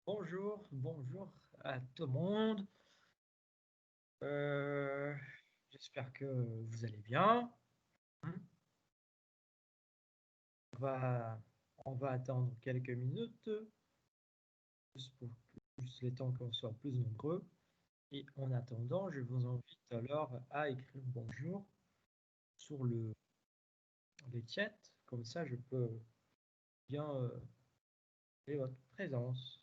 Bonjour à tout le monde. Euh, J'espère que vous allez bien. On va, on va attendre quelques minutes, juste pour juste le temps qu'on soit plus nombreux. Et en attendant, je vous invite alors à écrire bonjour sur le chat. Comme ça, je peux bien voir votre présence.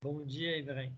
Bon dia, Evren.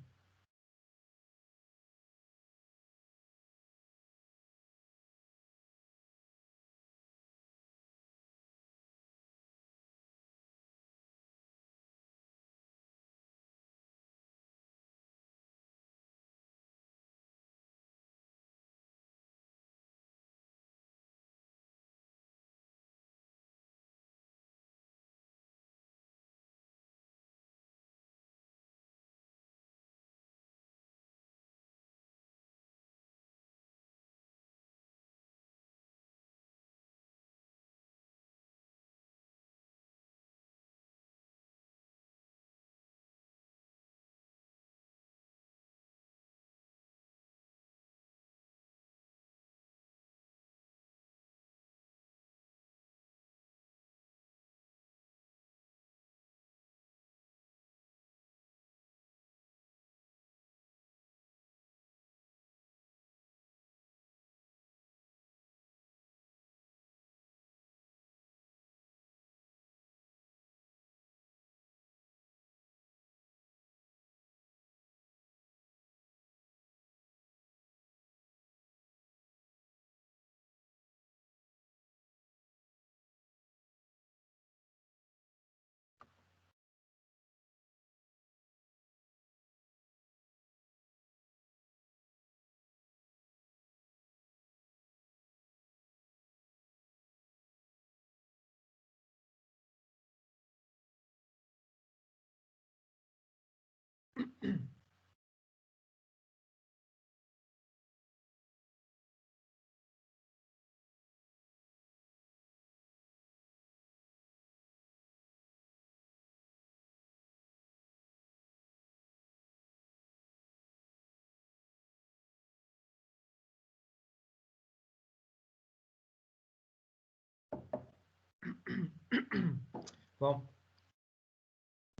Bon,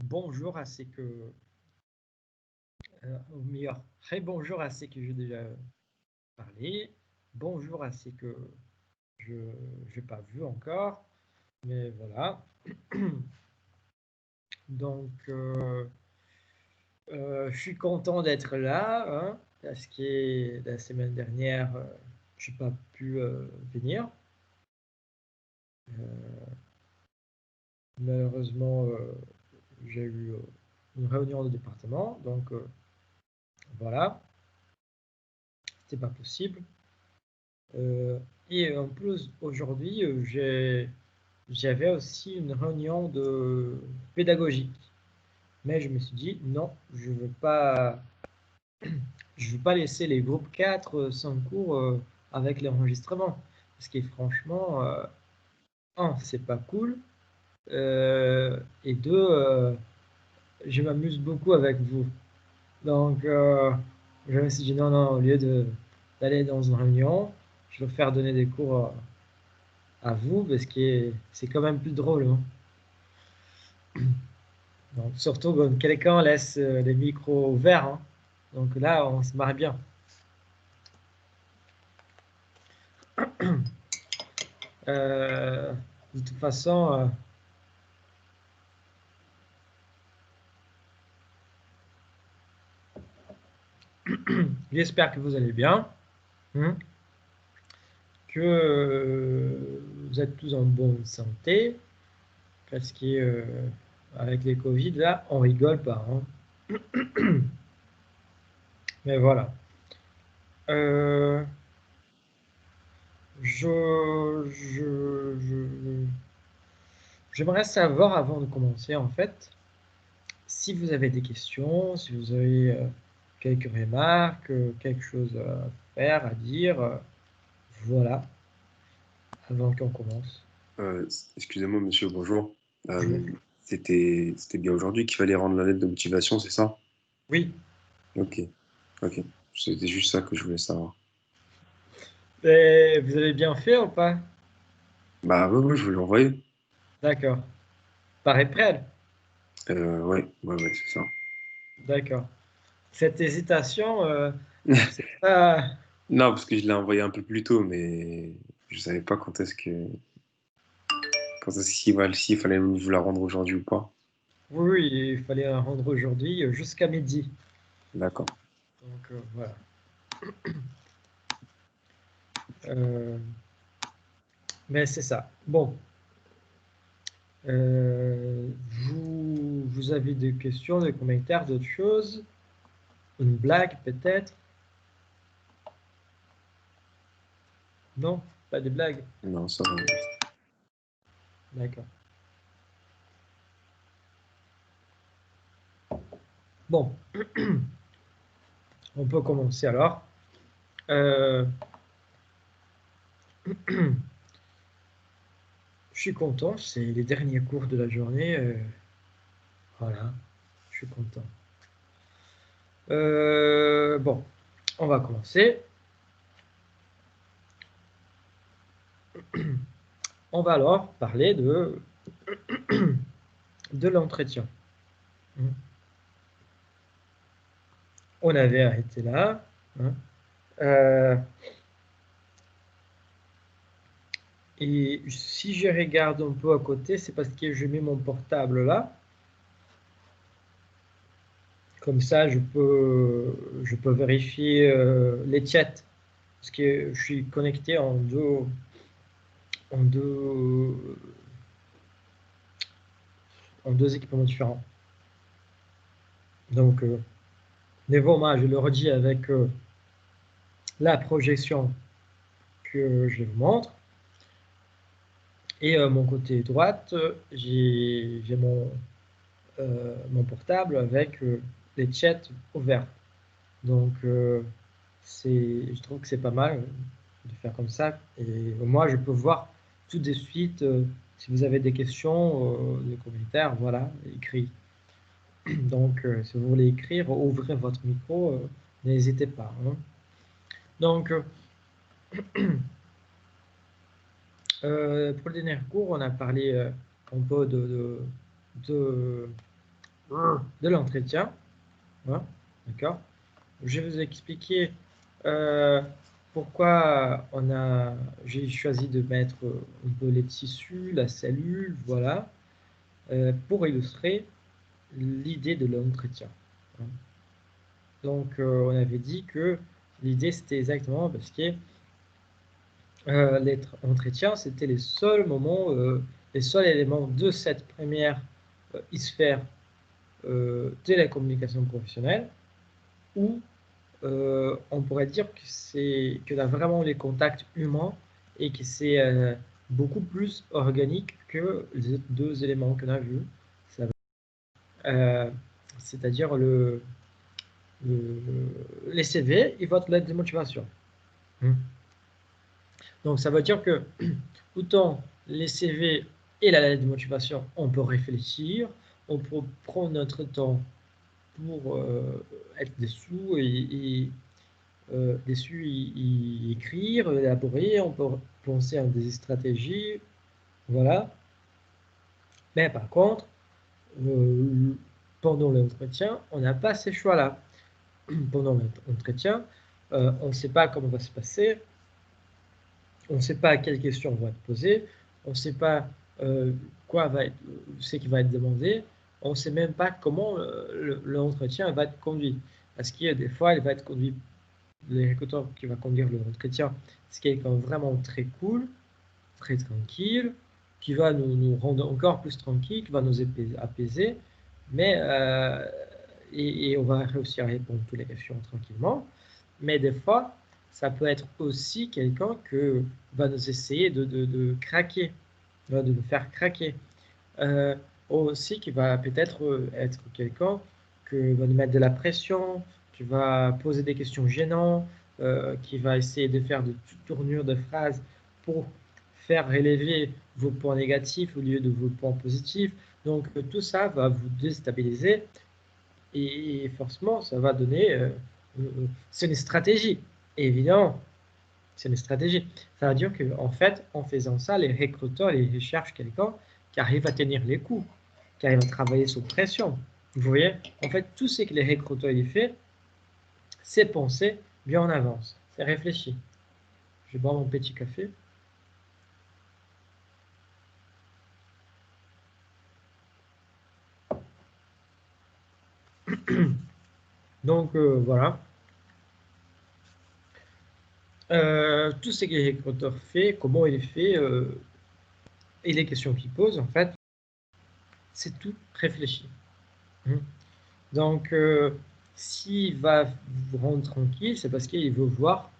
bonjour à ceux que, au meilleur, très bonjour à ceux que j'ai déjà parlé. Bonjour à ceux que je n'ai pas vu encore. Mais voilà. Donc, je suis content d'être là, hein, parce que la semaine dernière, je n'ai pas pu venir. Malheureusement, j'ai eu une réunion de département, donc voilà, c'était pas possible. Et en plus, aujourd'hui, j'avais aussi une réunion de pédagogique. Mais je me suis dit, non, je veux pas laisser les groupes 4 sans cours avec l'enregistrement. Parce que franchement, un, c'est pas cool. Et deux, je m'amuse beaucoup avec vous. Donc, je me suis dit, non, non, au lieu d'aller dans une réunion, je vais faire donner des cours à vous parce que c'est quand même plus drôle, hein. Donc, surtout quand quelqu'un laisse les micros ouverts, hein. Donc là, on se marre bien. De toute façon, j'espère que vous allez bien, hein, que vous êtes tous en bonne santé, parce que avec les Covid, là, on rigole pas, hein. Mais voilà. J'aimerais savoir, avant de commencer, en fait, si vous avez des questions, si vous avez quelques remarques, quelque chose à faire, à dire, voilà, avant qu'on commence. Euh, Excusez-moi, monsieur, bonjour. Bonjour. C'était bien aujourd'hui qu'il fallait rendre la lettre de motivation, c'est ça? Oui. Ok, ok. C'était juste ça que je voulais savoir. Et vous avez bien fait ou pas? Bah ouais, ouais, je voulais l'envoyer. D'accord. Par épreuve? Ouais, ouais, ouais, c'est ça. D'accord. Cette hésitation, c'est pas... Non, parce que je l'ai envoyé un peu plus tôt, mais je savais pas quand est-ce s'il fallait vous la rendre aujourd'hui ou pas. Oui, oui, il fallait la rendre aujourd'hui jusqu'à midi. D'accord. Donc voilà. Euh, mais c'est ça. Bon, vous avez des questions, des commentaires, d'autres choses? Une blague peut-être? Non, pas de blague. Non, ça va. D'accord. Bon, on peut commencer alors. Euh, je suis content, c'est les derniers cours de la journée. Voilà, je suis content. Bon, on va commencer. On va alors parler de l'entretien. On avait arrêté là, hein. Euh, et si je regarde un peu à côté, c'est parce que je mets mon portable là. Comme ça, je peux vérifier les chats. Parce que je suis connecté en deux, en deux équipements différents. Donc, devant moi, je le redis avec la projection que je vous montre. Et mon côté droite, j'ai mon portable avec les chats ouverts. Donc, je trouve que c'est pas mal de faire comme ça. Et moi, je peux voir tout de suite si vous avez des questions, des commentaires, voilà, écrit. Donc, si vous voulez écrire, ouvrez votre micro, n'hésitez pas, hein. Donc, pour le dernier cours, on a parlé un peu de, de l'entretien, hein, d'accord? Je vais vous expliquer euh, pourquoi j'ai choisi de mettre un peu les tissus, la cellule, voilà, pour illustrer l'idée de l'entretien, hein. Donc, on avait dit que l'idée, c'était exactement parce que l'entretien, c'était les seuls moments, les seuls éléments de cette première sphère de la communication professionnelle où on pourrait dire que là vraiment les contacts humains et que c'est beaucoup plus organique que les deux éléments qu'on a vus. Ça euh, c'est-à-dire les CV et votre lettre de motivation. Donc ça veut dire que autant les CV et la lettre de motivation, on peut réfléchir, on peut prendre notre temps pour être dessous dessus y écrire, élaborer, on peut penser à des stratégies, voilà. Mais par contre, pendant l'entretien, on n'a pas ces choix-là. Pendant l'entretien, on ne sait pas comment va se passer, on ne sait pas quelles questions vont être posées, on ne sait pas ce qui va être demandé, on ne sait même pas comment l'entretien va être conduit. Parce qu'il y a des fois, il va être conduit, le recruteur qui va conduire l'entretien, c'est quelqu'un vraiment très cool, très tranquille, qui va nous rendre encore plus tranquille, qui va nous apaiser, mais et on va réussir à répondre à toutes les questions tranquillement. Mais des fois, ça peut être aussi quelqu'un qui va nous essayer de craquer, de nous faire craquer. Aussi qui va peut-être être quelqu'un qui va nous mettre de la pression, qui va poser des questions gênantes, qui va essayer de faire de tournures de phrases pour faire relever vos points négatifs au lieu de vos points positifs. Donc tout ça va vous déstabiliser et forcément ça va donner... c'est une stratégie, évidemment. C'est une stratégie. Ça veut dire qu'en fait, en faisant ça, les recruteurs ils recherchent quelqu'un qui arrive à tenir les coups, qui arrive à travailler sous pression. Vous voyez, en fait, tout ce que les recruteurs ils font, c'est penser bien en avance, c'est réfléchi. Je vais boire mon petit café. Donc voilà. Tout ce que les recruteurs font, comment il est fait, et les questions qu'ils posent, en fait, c'est tout réfléchi. Donc, s'il va vous rendre tranquille, c'est parce qu'il veut voir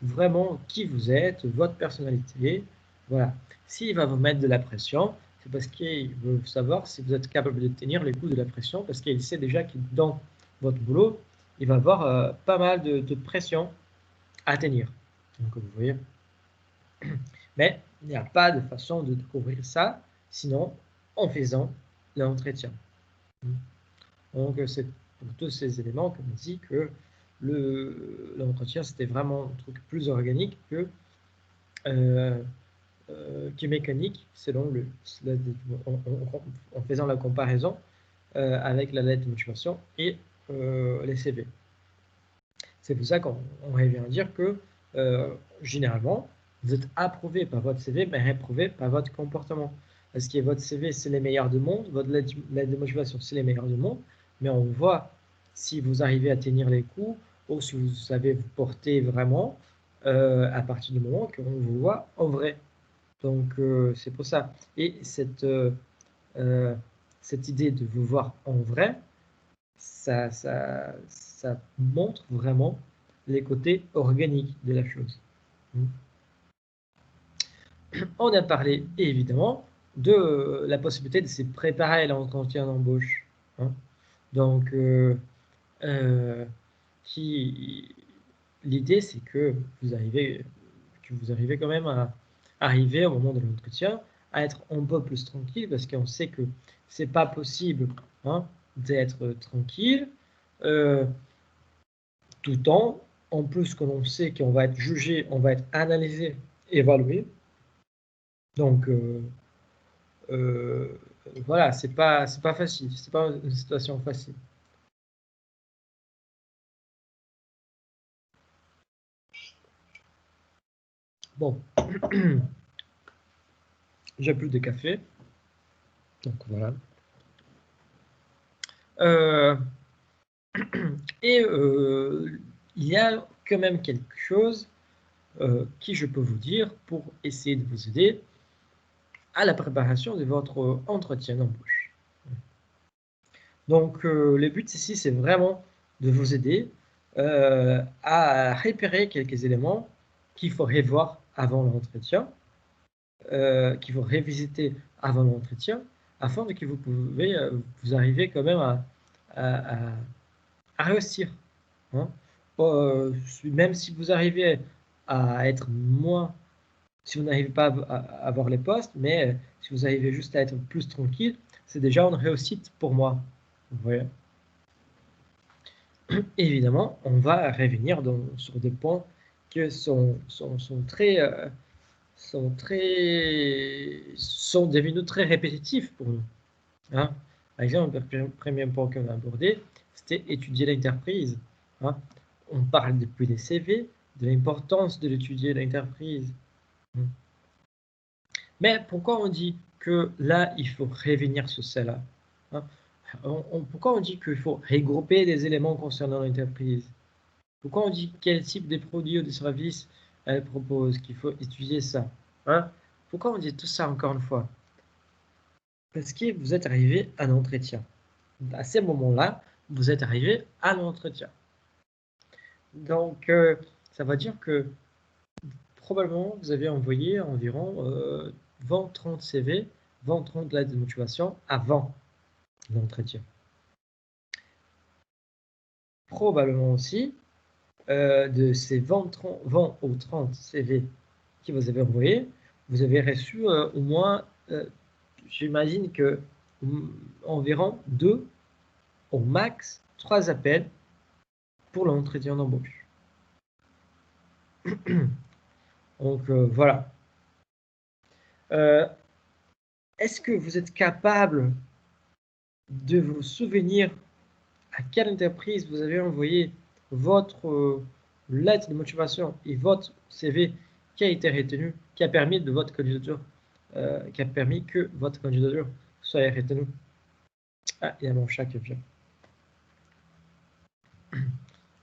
vraiment qui vous êtes, votre personnalité. Voilà. S'il va vous mettre de la pression, c'est parce qu'il veut savoir si vous êtes capable de tenir les coups de la pression, parce qu'il sait déjà que dans votre boulot, il va avoir pas mal de pression à tenir. Donc, vous voyez. Mais il n'y a pas de façon de découvrir ça, sinon en faisant l'entretien. Donc, c'est pour tous ces éléments qu'on dit que l'entretien, c'était vraiment un truc plus organique que mécanique, selon en faisant la comparaison avec la lettre de motivation et les CV. C'est pour ça qu'on revient à dire que généralement, vous êtes approuvé par votre CV, mais réprouvé par votre comportement. Parce que votre CV, c'est les meilleurs du monde, votre lettre de motivation, c'est les meilleurs du monde, mais on voit si vous arrivez à tenir les coups ou si vous savez vous porter vraiment à partir du moment qu'on vous voit en vrai. Donc, c'est pour ça. Et cette idée de vous voir en vrai, ça montre vraiment les côtés organiques de la chose. On a parlé évidemment de la possibilité de se préparer à l'entretien d'embauche. Donc, l'idée c'est que vous arrivez quand même à arriver au moment de l'entretien à être un peu plus tranquille parce qu'on sait que c'est pas possible d'être tranquille tout en plus que l'on sait qu'on va être jugé, on va être analysé, évalué. Donc voilà, c'est pas facile, c'est pas une situation facile. Bon, j'ai plus de café, donc voilà. Et il y a quand même quelque chose qui je peux vous dire pour essayer de vous aider à la préparation de votre entretien d'embauche. Donc le but ici, c'est vraiment de vous aider à repérer quelques éléments qu'il faut revoir avant l'entretien, qu'il faut revisiter avant l'entretien, afin que vous pouvez vous arriver quand même à réussir. Même si vous arrivez à être moins, si vous n'arrivez pas à avoir les postes, mais si vous arrivez juste à être plus tranquille, c'est déjà une réussite pour moi. Vous voyez. Évidemment, on va revenir sur des points qui sont devenus très répétitifs pour nous. Par exemple, le premier point qu'on a abordé, c'était étudier l'entreprise. Hein. On parle depuis les CV de l'importance de l'étudier l'entreprise. Mais pourquoi on dit que là, il faut revenir sur cela? Hein? Pourquoi on dit qu'il faut regrouper des éléments concernant l'entreprise? Pourquoi on dit quel type de produits ou de services elle propose, qu'il faut étudier ça? Hein? Pourquoi on dit tout ça encore une fois? Parce que vous êtes arrivé à l'entretien. À ce moment-là, vous êtes arrivé à l'entretien. Donc, ça va dire que probablement vous avez envoyé environ 20-30 CV, 20-30 lettres de motivation avant l'entretien. Probablement aussi, de ces 20 ou 30 CV que vous avez envoyés, vous avez reçu au moins, j'imagine que environ 2, au max 3 appels pour l'entretien d'embauche. Donc voilà. Est-ce que vous êtes capable de vous souvenir à quelle entreprise vous avez envoyé votre lettre de motivation et votre CV qui a été retenu, qui a permis de votre candidature, qui a permis que votre candidature soit retenue? Ah, il y a mon chat qui vient.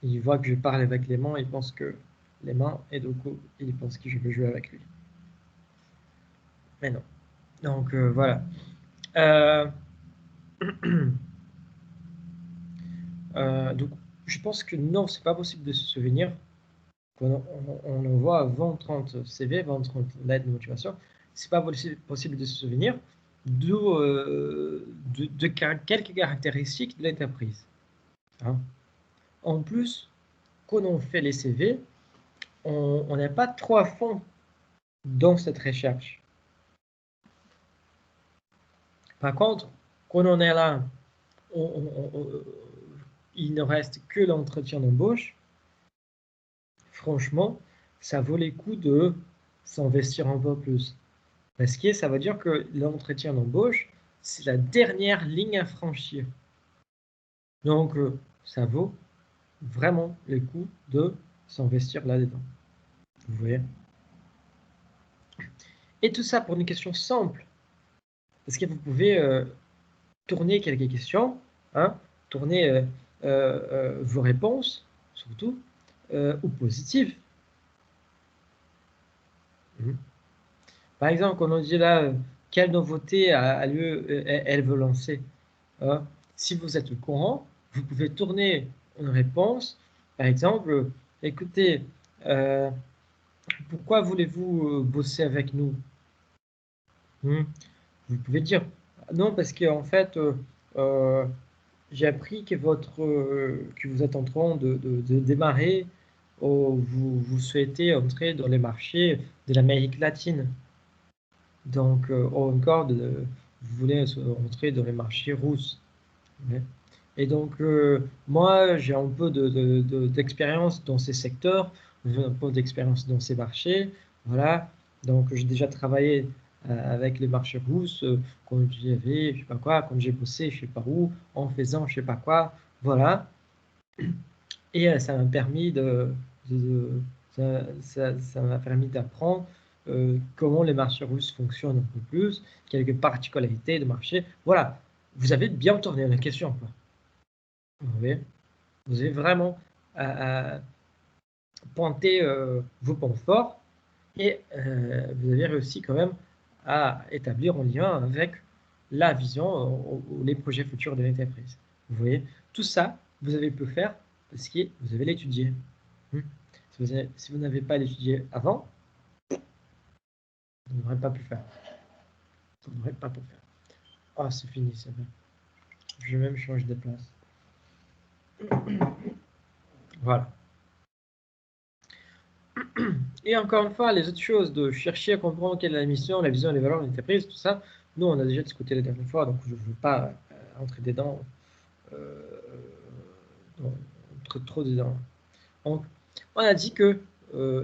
Il voit que je parle avec les mains, il pense que les mains, et du coup, il pense que je veux jouer avec lui. Mais non. Donc voilà. Donc, je pense que non, c'est pas possible de se souvenir. On envoie 20-30 CV, 20-30 lettres de motivation. C'est pas possible de se souvenir de quelques caractéristiques de l'entreprise. Hein. En plus, quand on fait les CV, on n'est pas trop à fond dans cette recherche. Par contre, quand on est là, il ne reste que l'entretien d'embauche. Franchement, ça vaut les coups de s'investir un peu plus. Parce que ça veut dire que l'entretien d'embauche, c'est la dernière ligne à franchir. Donc, ça vaut vraiment le coup de s'investir là-dedans. Vous voyez? Et tout ça pour une question simple. Parce que vous pouvez tourner quelques questions, hein, tourner vos réponses, surtout, ou positives. Par exemple, quand on dit là, quelle nouveauté a lieu, elle veut lancer. Hein? Si vous êtes au courant, vous pouvez tourner une réponse. Par exemple, écoutez, pourquoi voulez-vous bosser avec nous? Vous pouvez dire, non, parce qu'en fait, j'ai appris que, que vous êtes en train de démarrer, vous souhaitez entrer dans les marchés de l'Amérique latine. Donc, encore, vous voulez entrer dans les marchés russes. Et donc, moi, j'ai un peu d'expérience dans ces secteurs, j'ai un peu d'expérience dans ces marchés. Voilà. Donc, j'ai déjà travaillé avec les marchés russes quand j'avais, je sais pas quoi, quand j'ai bossé, je sais pas où, en faisant, je sais pas quoi. Voilà. Et ça m'a permis ça m'a permis d'apprendre comment les marchés russes fonctionnent un peu plus, quelques particularités de marché. Voilà. Vous avez bien tourné la question, quoi. Vous avez vraiment pointé vos points forts et vous avez réussi quand même à établir un lien avec la vision ou les projets futurs de l'entreprise. Vous voyez, tout ça, vous avez pu faire parce que vous avez l'étudié. Si vous n'avez pas l'étudié avant, vous n'aurez pas pu faire. Vous n'aurez pas pu faire. Ah, c'est fini, c'est bon. Je vais même changer de place. Voilà. Et encore une fois, les autres choses de chercher à comprendre quelle est la mission, la vision, les valeurs de l'entreprise, tout ça, nous, on a déjà discuté la dernière fois, donc je ne veux pas entrer dedans, trop dedans. Donc, on a dit que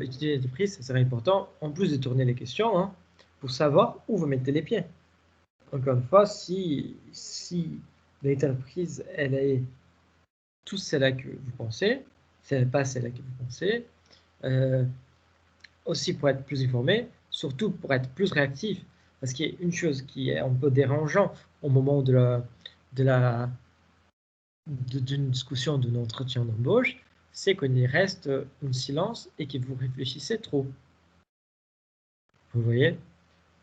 étudier l'entreprise, ça serait important, en plus de tourner les questions, pour savoir où vous mettez les pieds. Encore une fois, si l'entreprise, elle est tout celle-là que vous pensez, ce n'est pas celle-là que vous pensez. Aussi pour être plus informé, surtout pour être plus réactif, parce qu'il y a une chose qui est un peu dérangeant au moment d'une discussion, d'un entretien d'embauche, c'est qu'il reste un silence et que vous réfléchissez trop. Vous voyez?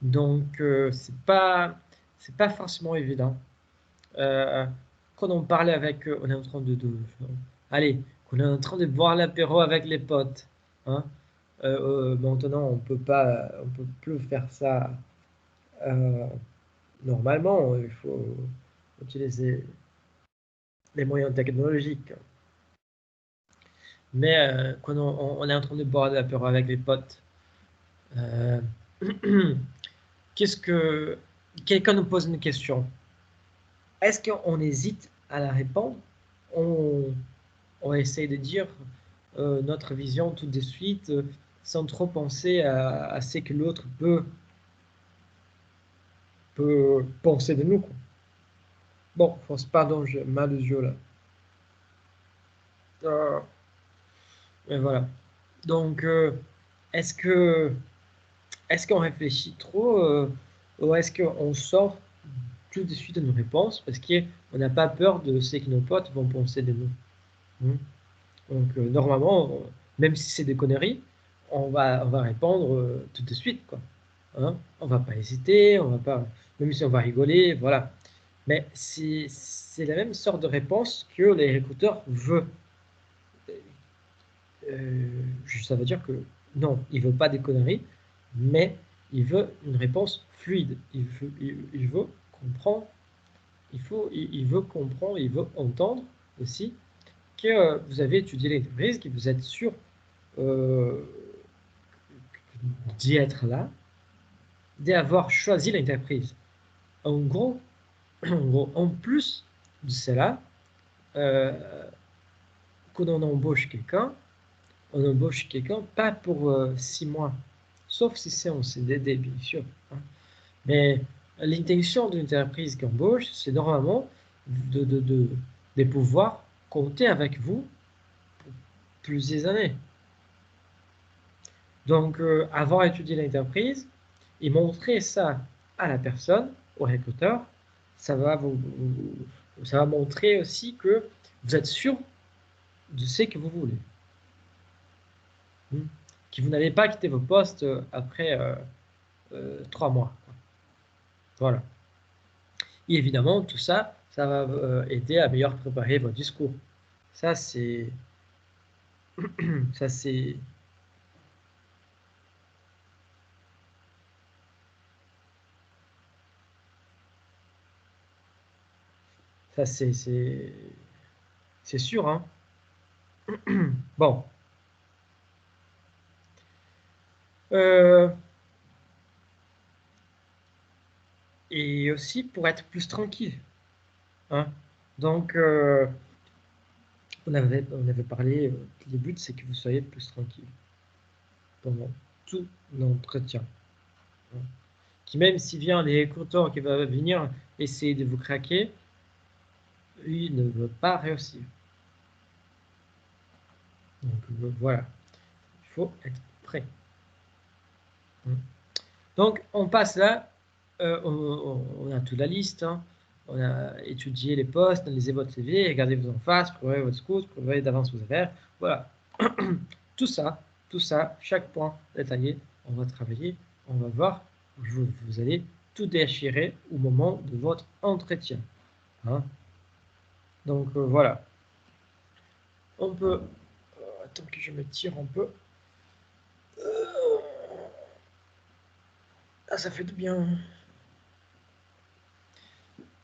Donc, c'est pas forcément évident. Quand on parlait avec, on est en train allez, on est en train de boire l'apéro avec les potes, hein. Maintenant, on peut plus faire ça normalement. Il faut utiliser les moyens technologiques. Mais quand on est en train de boire de l'apéro avec les potes, quelqu'un nous pose une question. Est-ce qu'on hésite à la répondre? On essaye de dire notre vision tout de suite sans trop penser à ce que l'autre peut penser de nous, quoi. Bon, pardon, j'ai mal aux yeux là. Et voilà. Donc, est-ce qu'on réfléchit trop ou est-ce qu'on sort tout de suite de nos réponses parce qu'on n'a pas peur de ce que nos potes vont penser de nous? Donc, normalement, même si c'est des conneries, on va répondre tout de suite, quoi. Hein? On va pas hésiter, on va pas, même si on va rigoler, voilà. Mais c'est la même sorte de réponse que les recruteurs veulent. Ça veut dire que non, il veut pas des conneries, mais il veut une réponse fluide. Il veut comprendre, il veut comprendre, il veut entendre aussi que vous avez étudié l'entreprise, que vous êtes sûr d'y être là, d'avoir choisi l'entreprise. En gros, en plus de cela, quand on embauche quelqu'un, pas pour 6 mois, sauf si c'est en CDD, bien sûr. Hein. Mais l'intention d'une entreprise qui embauche, c'est normalement de pouvoir compter avec vous pour plusieurs années. Donc, avoir étudié l'entreprise et montrer ça à la personne, au recruteur, ça va montrer aussi que vous êtes sûr de ce que vous voulez. Que vous n'allez pas quitter vos postes après 3 mois. Voilà. Et évidemment, tout ça, ça va aider à mieux préparer votre discours. Ça, c'est... ça, c'est... Ça, c'est sûr, hein. Bon. Et aussi pour être plus tranquille. Hein. Donc, on avait parlé, le but, c'est que vous soyez plus tranquille pendant tout l'entretien. Hein. Qui même s'il vient les recruteurs qui va venir essayer de vous craquer, il ne veut pas réussir. Donc, voilà. Il faut être prêt. Donc, on passe là. On a toute la liste. Hein. On a étudié les postes, analysé votre CV, regardez-vous en face, préparez votre scout, préparez d'avance vos affaires. Voilà. tout ça, chaque point détaillé, on va travailler, on va voir. Vous allez tout déchirer au moment de votre entretien. Hein. Donc, voilà. On peut... attends que je me tire un peu. Ah, ça fait du bien.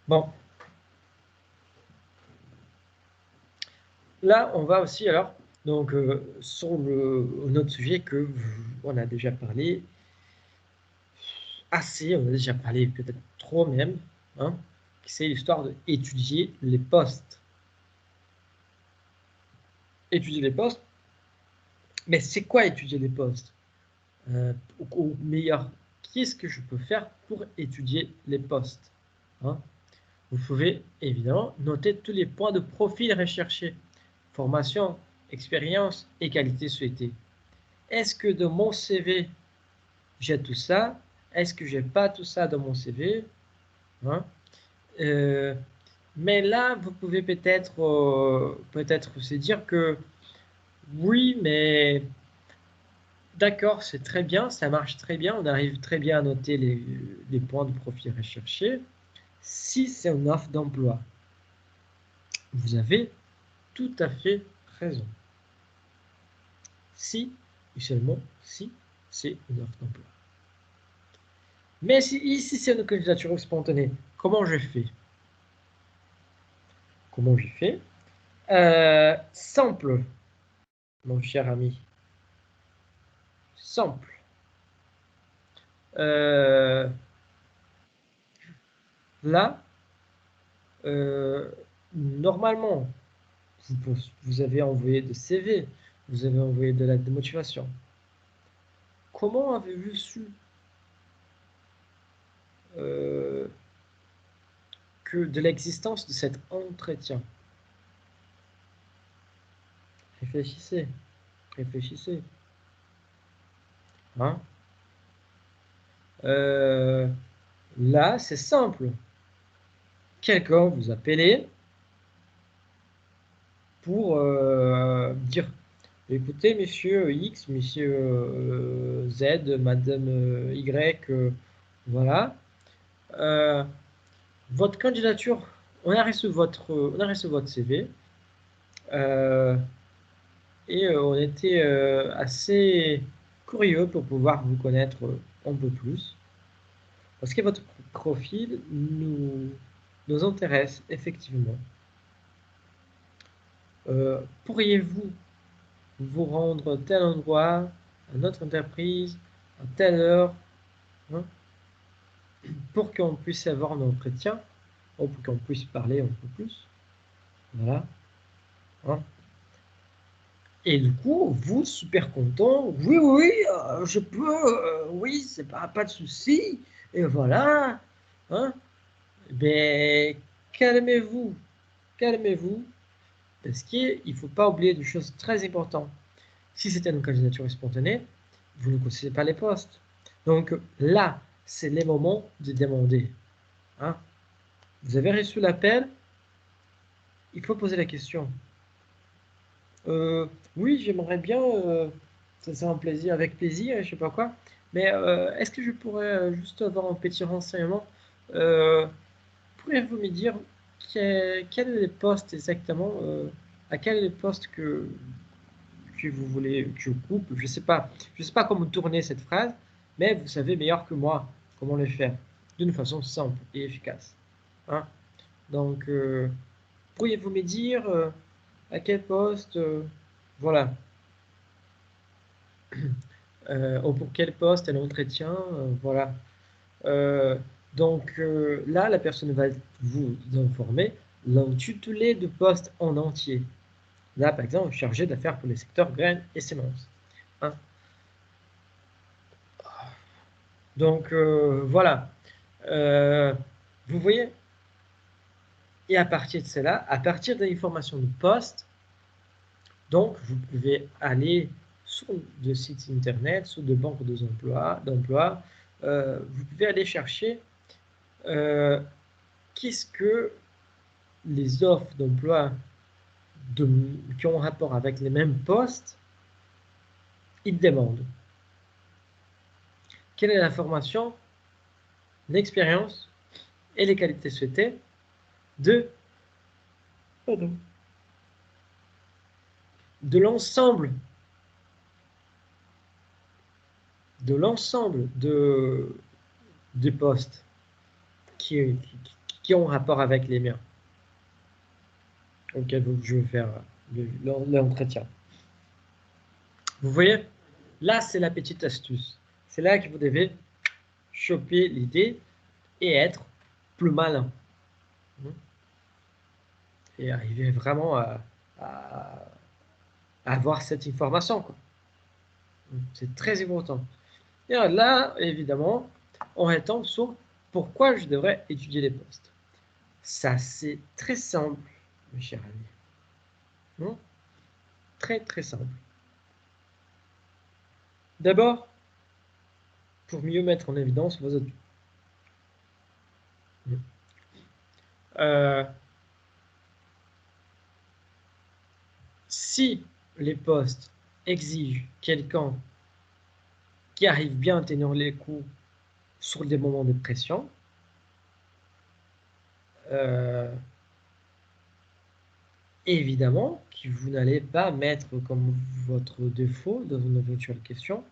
Bon. Là, on va aussi alors, donc, sur un autre sujet que on a déjà parlé assez, on a déjà parlé peut-être trop même, hein, c'est l'histoire d'étudier les postes. Étudier les postes, mais c'est quoi étudier les postes? Ou meilleur, qu'est-ce que je peux faire pour étudier les postes? Hein? Vous pouvez évidemment noter tous les points de profil recherchés, formation, expérience et qualité souhaitée. Est-ce que dans mon CV, j'ai tout ça? Est-ce que j'ai pas tout ça dans mon CV? Hein? Mais là, vous pouvez peut-être se dire que oui, mais d'accord, c'est très bien, ça marche très bien, on arrive très bien à noter les points de profil recherchés. Si c'est une offre d'emploi, vous avez tout à fait raison. Si, et seulement si, c'est une offre d'emploi. Mais si ici c'est une candidature spontanée, comment je fais? Comment je fais? Simple, mon cher ami. Simple. Là, normalement, vous avez envoyé de CV, vous avez envoyé de lettres de motivation. Comment avez-vous su que de l'existence de cet entretien? Réfléchissez, réfléchissez. Hein? Là, c'est simple. Quelqu'un vous appelle pour dire, écoutez, monsieur X, monsieur Z, madame Y, voilà, votre candidature, on a reçu votre CV, et on était assez curieux pour pouvoir vous connaître un peu plus, parce que votre profil nous intéresse effectivement. Pourriez-vous vous rendre à tel endroit, à notre entreprise, à telle heure, hein, pour qu'on puisse avoir un entretien, ou pour qu'on puisse parler un peu plus. Voilà. Hein. Et du coup, vous, super content, oui, oui, je peux, oui, c'est pas de souci, et voilà. Hein. Mais calmez-vous, calmez-vous, parce qu'il ne faut pas oublier une chose très importante. Si c'était une candidature spontanée, vous ne connaissez pas les postes. Donc là, c'est le moment de demander. Hein. Vous avez reçu l'appel, il faut poser la question. Oui, j'aimerais bien, ça c'est un plaisir, avec plaisir, je sais pas quoi, mais est-ce que je pourrais juste avoir un petit renseignement? Pourriez-vous me dire quel est le poste exactement, à quel est le poste que vous voulez que je coupe? Je sais pas comment tourner cette phrase, mais vous savez meilleur que moi comment le faire d'une façon simple et efficace. Hein. Donc, pourriez-vous me dire à quel poste, voilà, ou pour quel poste elle entretient, voilà. Donc là, la personne va vous informer l'intitulé de poste en entier. Là, par exemple, chargé d'affaires pour les secteurs graines et semences. Hein. Donc voilà. Vous voyez? Et à partir de cela, à partir de l'information de poste, donc vous pouvez aller sur des sites internet, sur des banques d'emploi, vous pouvez aller chercher qu'est-ce que les offres d'emploi qui ont rapport avec les mêmes postes, ils demandent. Quelle est la formation, l'expérience et les qualités souhaitées de, de l'ensemble des postes qui ont rapport avec les miens auxquels je vais faire l'entretien. Vous voyez, là c'est la petite astuce. C'est là que vous devez choper l'idée et être plus malin. Et arriver vraiment à avoir cette information. C'est très important. Et là, évidemment, on retombe sur pourquoi je devrais étudier les postes. Ça, c'est très simple, mes chers amis. Non? Très, très simple. D'abord, pour mieux mettre en évidence vos atouts. Si les postes exigent quelqu'un qui arrive bien à tenir les coups sur des moments de pression, évidemment que vous n'allez pas mettre comme votre défaut dans une éventuelle question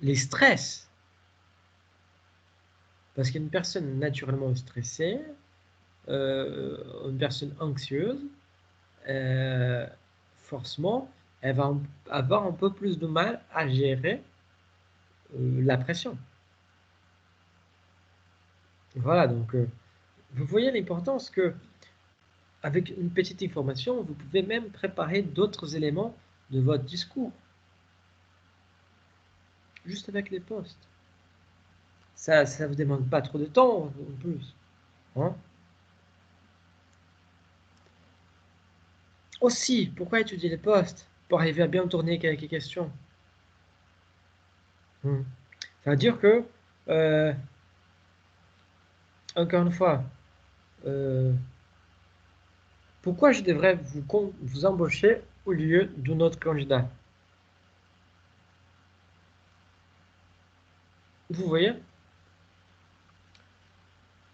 les stress. Parce qu'une personne naturellement stressée, une personne anxieuse, forcément, elle va avoir un peu plus de mal à gérer la pression. Voilà, donc vous voyez l'importance que avec une petite information, vous pouvez même préparer d'autres éléments de votre discours. Juste avec les postes. Ça ne vous demande pas trop de temps en plus. Hein? Aussi, pourquoi étudier les postes? Pour arriver à bien tourner quelques questions. Ça veut dire que, encore une fois, pourquoi je devrais vous embaucher au lieu d'un autre candidat? Vous voyez?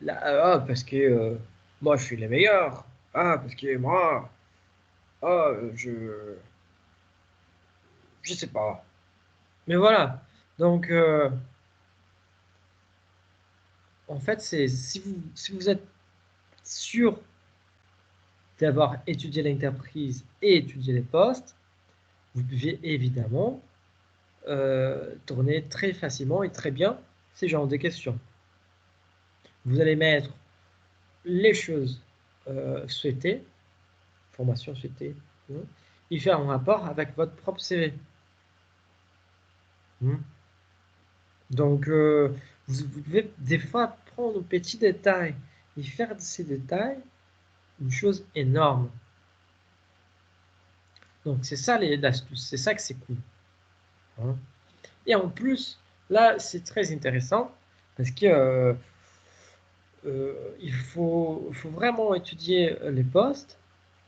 Là, parce que moi je suis le meilleur. Ah, parce que moi, ah, je sais pas. Mais voilà. Donc, en fait, c'est si vous êtes sûr d'avoir étudié l'entreprise et étudié les postes, vous pouvez évidemment tourner très facilement et très bien ces genres de questions. Vous allez mettre les choses souhaitées, formation souhaitée, et faire un rapport avec votre propre CV. Donc, vous pouvez des fois prendre un petit détail et faire de ces détails une chose énorme. Donc, c'est ça l'astuce, c'est ça que c'est cool. Hein. Et en plus, là, c'est très intéressant parce que il faut vraiment étudier les postes,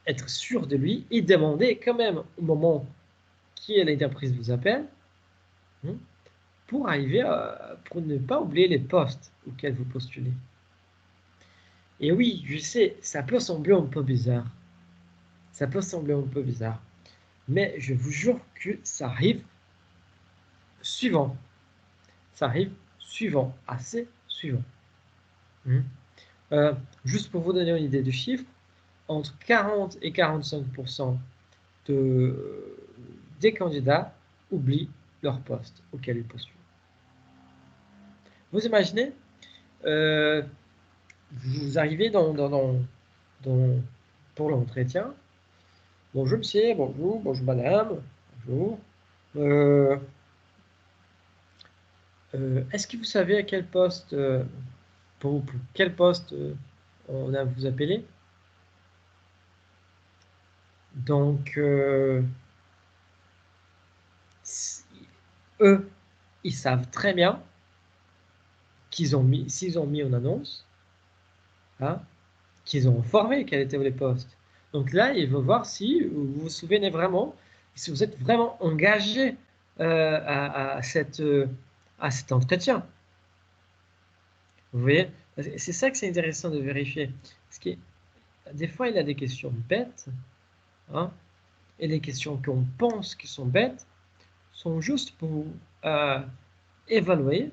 être sûr de lui et demander quand même au moment qui l'entreprise vous appelle hein, pour pour ne pas oublier les postes auxquels vous postulez. Et oui, je sais, ça peut sembler un peu bizarre. Ça peut sembler un peu bizarre. Mais je vous jure que ça arrive suivant. Ça arrive suivant, assez suivant. Euh, juste pour vous donner une idée du chiffre, entre 40 et 45% des candidats oublient leur poste auquel ils postulent. Vous imaginez, vous arrivez pour l'entretien. Bonjour monsieur, bonjour madame, bonjour. Est-ce que vous savez à quel poste, pour quel poste on a vous appelé? Donc, eux, ils savent très bien s'ils ont mis en annonce, hein, qu'ils ont informé quels étaient les postes. Donc là, ils vont voir si vous vous souvenez vraiment, si vous êtes vraiment engagé à cet entretien. Vous voyez? C'est ça que c'est intéressant de vérifier. Parce que des fois, il y a des questions bêtes, hein, et les questions qu'on pense qui sont bêtes sont juste pour évaluer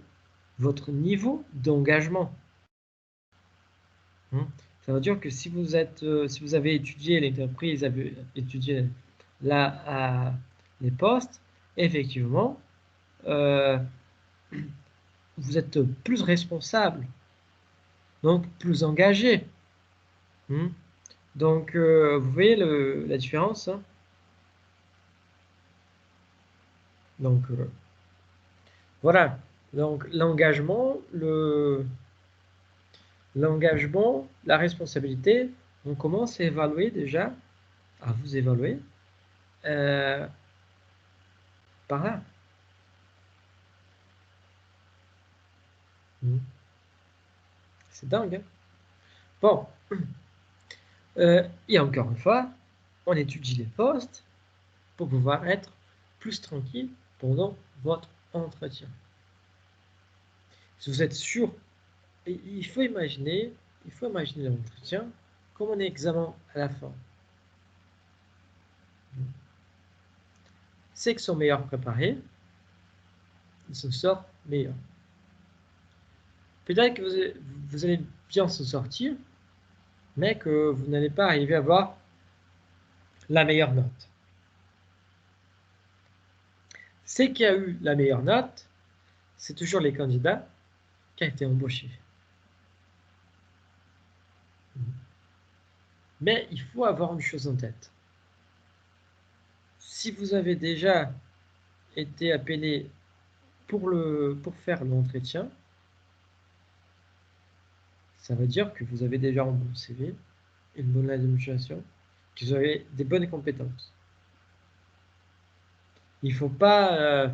votre niveau d'engagement. Ça veut dire que si vous avez étudié l'entreprise, avez étudié les postes, effectivement, vous êtes plus responsable, donc plus engagé. Donc, vous voyez la différence, hein. Donc, voilà. Donc, l'engagement, l'engagement, la responsabilité, on commence à évaluer déjà, à vous évaluer par là. C'est dingue, hein? Bon. Et encore une fois, on étudie les postes pour pouvoir être plus tranquille pendant votre entretien. Si vous êtes sûr, il faut imaginer l'entretien comme un examen à la fin. Ceux qui sont meilleurs préparés, ils s'en sortent meilleurs. Peut-être que vous allez bien s'en sortir, mais que vous n'allez pas arriver à avoir la meilleure note. Ce qui a eu la meilleure note, c'est toujours les candidats qui ont été embauchés. Mais il faut avoir une chose en tête. Si vous avez déjà été appelé pour faire l'entretien, ça veut dire que vous avez déjà un bon CV, une bonne lettre de motivation, que vous avez des bonnes compétences. Il ne faut pas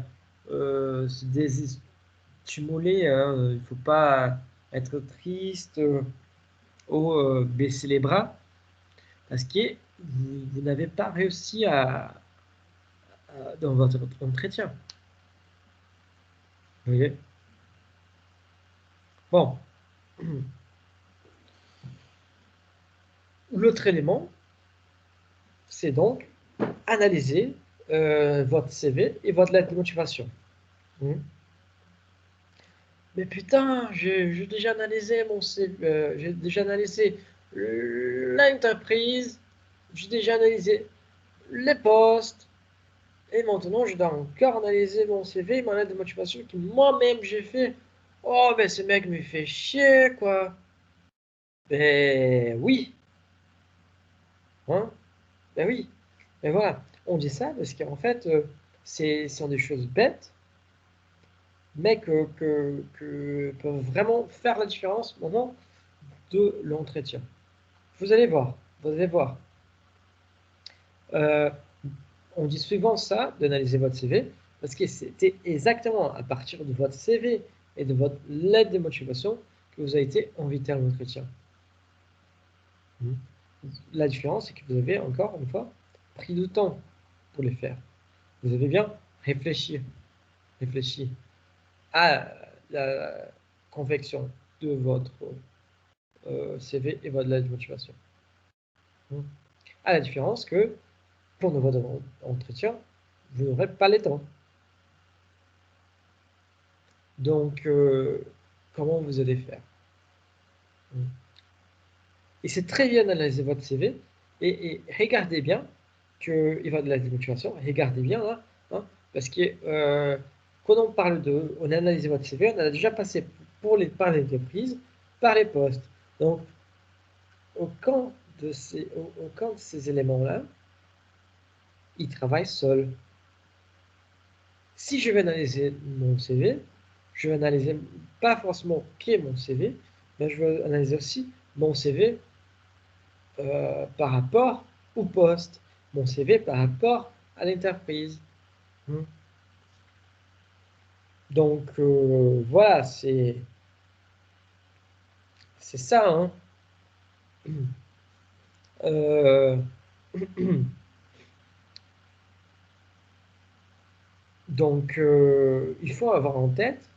se désestimuler, hein, il ne faut pas être triste ou baisser les bras parce que vous n'avez pas réussi dans votre entretien. Vous voyez? Bon. L'autre élément, c'est donc analyser votre CV et votre lettre de motivation. Mais putain, j'ai déjà analysé mon CV, j'ai déjà analysé l'entreprise, j'ai déjà analysé les postes, et maintenant je dois encore analyser mon CV et ma lettre de motivation que moi-même j'ai fait. Oh, mais ce mec me fait chier, quoi. Ben oui. Hein? Ben oui. Mais voilà, on dit ça parce qu'en fait, ce sont des choses bêtes, mais que peuvent vraiment faire la différence au moment de l'entretien. Vous allez voir, vous allez voir. On dit souvent ça, d'analyser votre CV, parce que c'était exactement à partir de votre CV et de votre lettre de motivation que vous avez été invité à l'entretien. La différence, c'est que vous avez, encore une fois, pris du temps pour les faire. Vous avez bien réfléchi à la confection de votre CV et votre lettre de motivation. À la différence que, pour votre entretien, vous n'aurez pas les temps. Donc, comment vous allez faire? Et c'est très bien d'analyser votre CV et regardez bien que, et votre lettre de motivation, regardez bien là, hein, parce que quand on a analysé votre CV, on a déjà passé par les entreprises, par les postes. Donc, au camp de ces éléments-là, il travaille seul. Si je vais analyser mon CV, je vais analyser pas forcément que mon CV, mais je vais analyser aussi mon CV par rapport au poste, mon CV par rapport à l'entreprise. Donc voilà, c'est ça. Hein. Donc il faut avoir en tête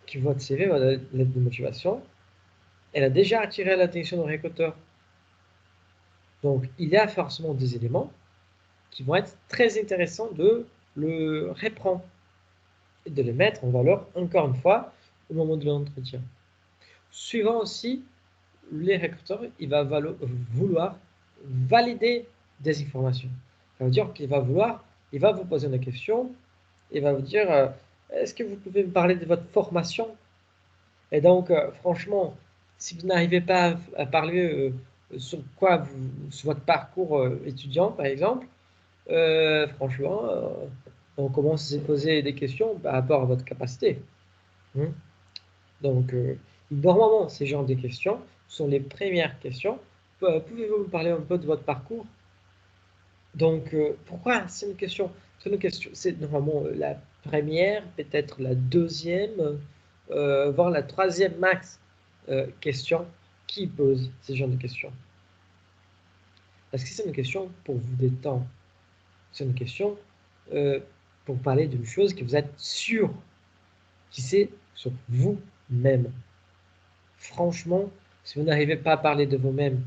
que votre CV, votre lettre de motivation, elle a déjà attiré l'attention du recruteur. Donc il y a forcément des éléments qui vont être très intéressants de le reprendre et de les mettre en valeur encore une fois au moment de l'entretien. Suivant aussi, les recruteurs, il va vouloir valider des informations. Ça veut dire qu'il va vous poser une question, il va vous dire est-ce que vous pouvez me parler de votre formation? Et donc, franchement, si vous n'arrivez pas à parler sur votre parcours étudiant, par exemple, franchement, on commence à se poser des questions par rapport à votre capacité. Donc, Normalement, ces genres de questions sont les premières questions. Pouvez-vous me parler un peu de votre parcours? Donc, pourquoi c'est une question? C'est normalement la première, peut-être la deuxième, voire la troisième max question qui pose ces genres de questions. Parce que c'est une question pour vous détendre. C'est une question pour parler d'une chose que vous êtes sûr, qui c'est sur vous-même. Franchement, si vous n'arrivez pas à parler de vous-même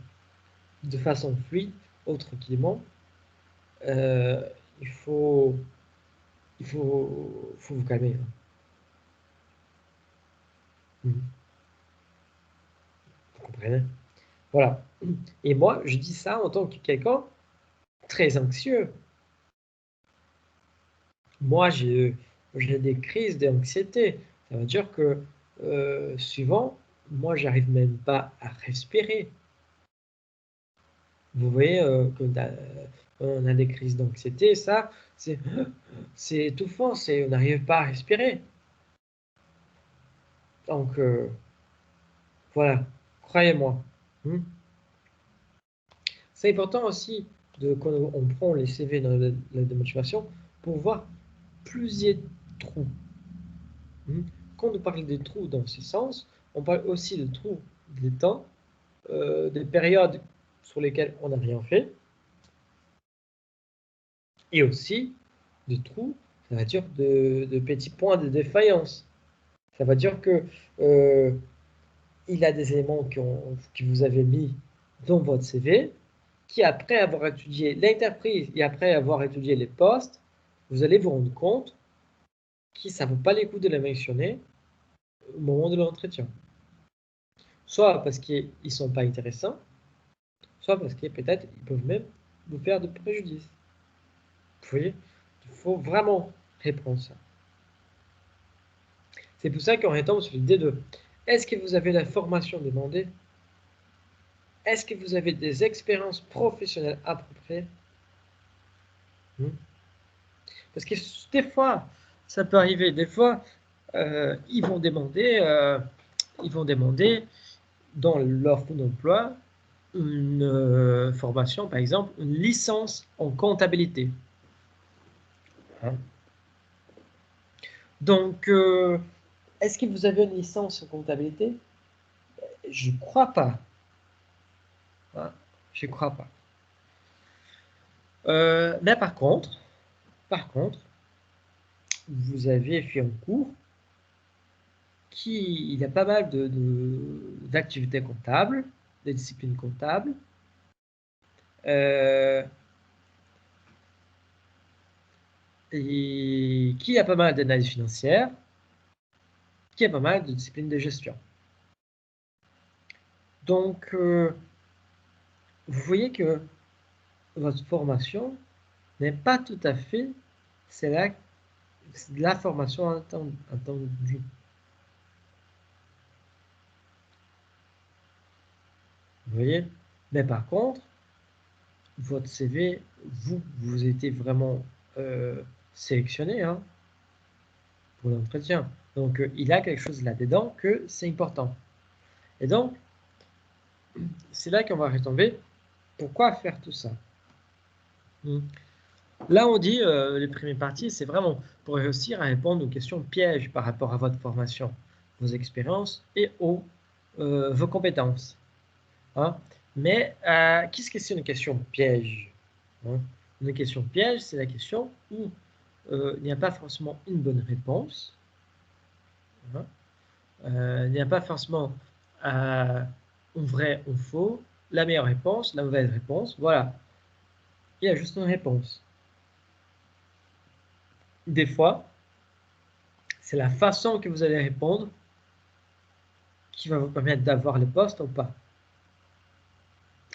de façon fluide, tranquillement, il faut vous calmer. Vous comprenez? Voilà. Et moi, je dis ça en tant que quelqu'un très anxieux. Moi, j'ai des crises d'anxiété. Ça veut dire que, souvent, moi, j'arrive même pas à respirer. Vous voyez, on a des crises d'anxiété, ça, c'est étouffant, on n'arrive pas à respirer. Donc, voilà, croyez-moi. C'est important aussi quand on prend les CV de motivation pour voir plusieurs trous. Quand on parle des trous dans ce sens, on parle aussi de trous des temps, des périodes sur lesquelles on n'a rien fait, et aussi des trous, ça veut dire de petits points de défaillance. Ça veut dire que il a des éléments que vous avez mis dans votre CV, qui après avoir étudié l'entreprise et après avoir étudié les postes, vous allez vous rendre compte que ça ne vaut pas les coups de les mentionner au moment de l'entretien. Soit parce qu'ils ne sont pas intéressants, soit parce que peut-être ils peuvent même vous faire de préjudice. Vous voyez, il faut vraiment répondre ça. C'est pour ça qu'on retombe sur l'idée de est-ce que vous avez la formation demandée? Est-ce que vous avez des expériences professionnelles appropriées? Parce que des fois, ça peut arriver, des fois, ils vont demander dans l'offre d'emploi une formation, par exemple, une licence en comptabilité. Donc, est-ce que vous avez une licence en comptabilité? Je ne crois pas. Je ne crois pas. Mais par contre, vous avez fait un cours il y a pas mal d'activités comptables, des disciplines comptables. Et qui a pas mal d'analyse financière, qui a pas mal de disciplines de gestion. Donc, vous voyez que votre formation n'est pas tout à fait c'est la formation attendue. Vous voyez? Mais par contre, votre CV, vous étiez vraiment sélectionné pour l'entretien. Donc, il a quelque chose là-dedans que c'est important. Et donc, c'est là qu'on va retomber. Pourquoi faire tout ça? Là, on dit, les premières parties, c'est vraiment pour réussir à répondre aux questions pièges par rapport à votre formation, vos expériences et vos compétences. Mais qu'est-ce que c'est une question piège? Une question piège, c'est la question où il n'y a pas forcément une bonne réponse. Il n'y a pas forcément un vrai ou faux, la meilleure réponse, la mauvaise réponse. Voilà. Il y a juste une réponse. Des fois, c'est la façon que vous allez répondre qui va vous permettre d'avoir le poste ou pas.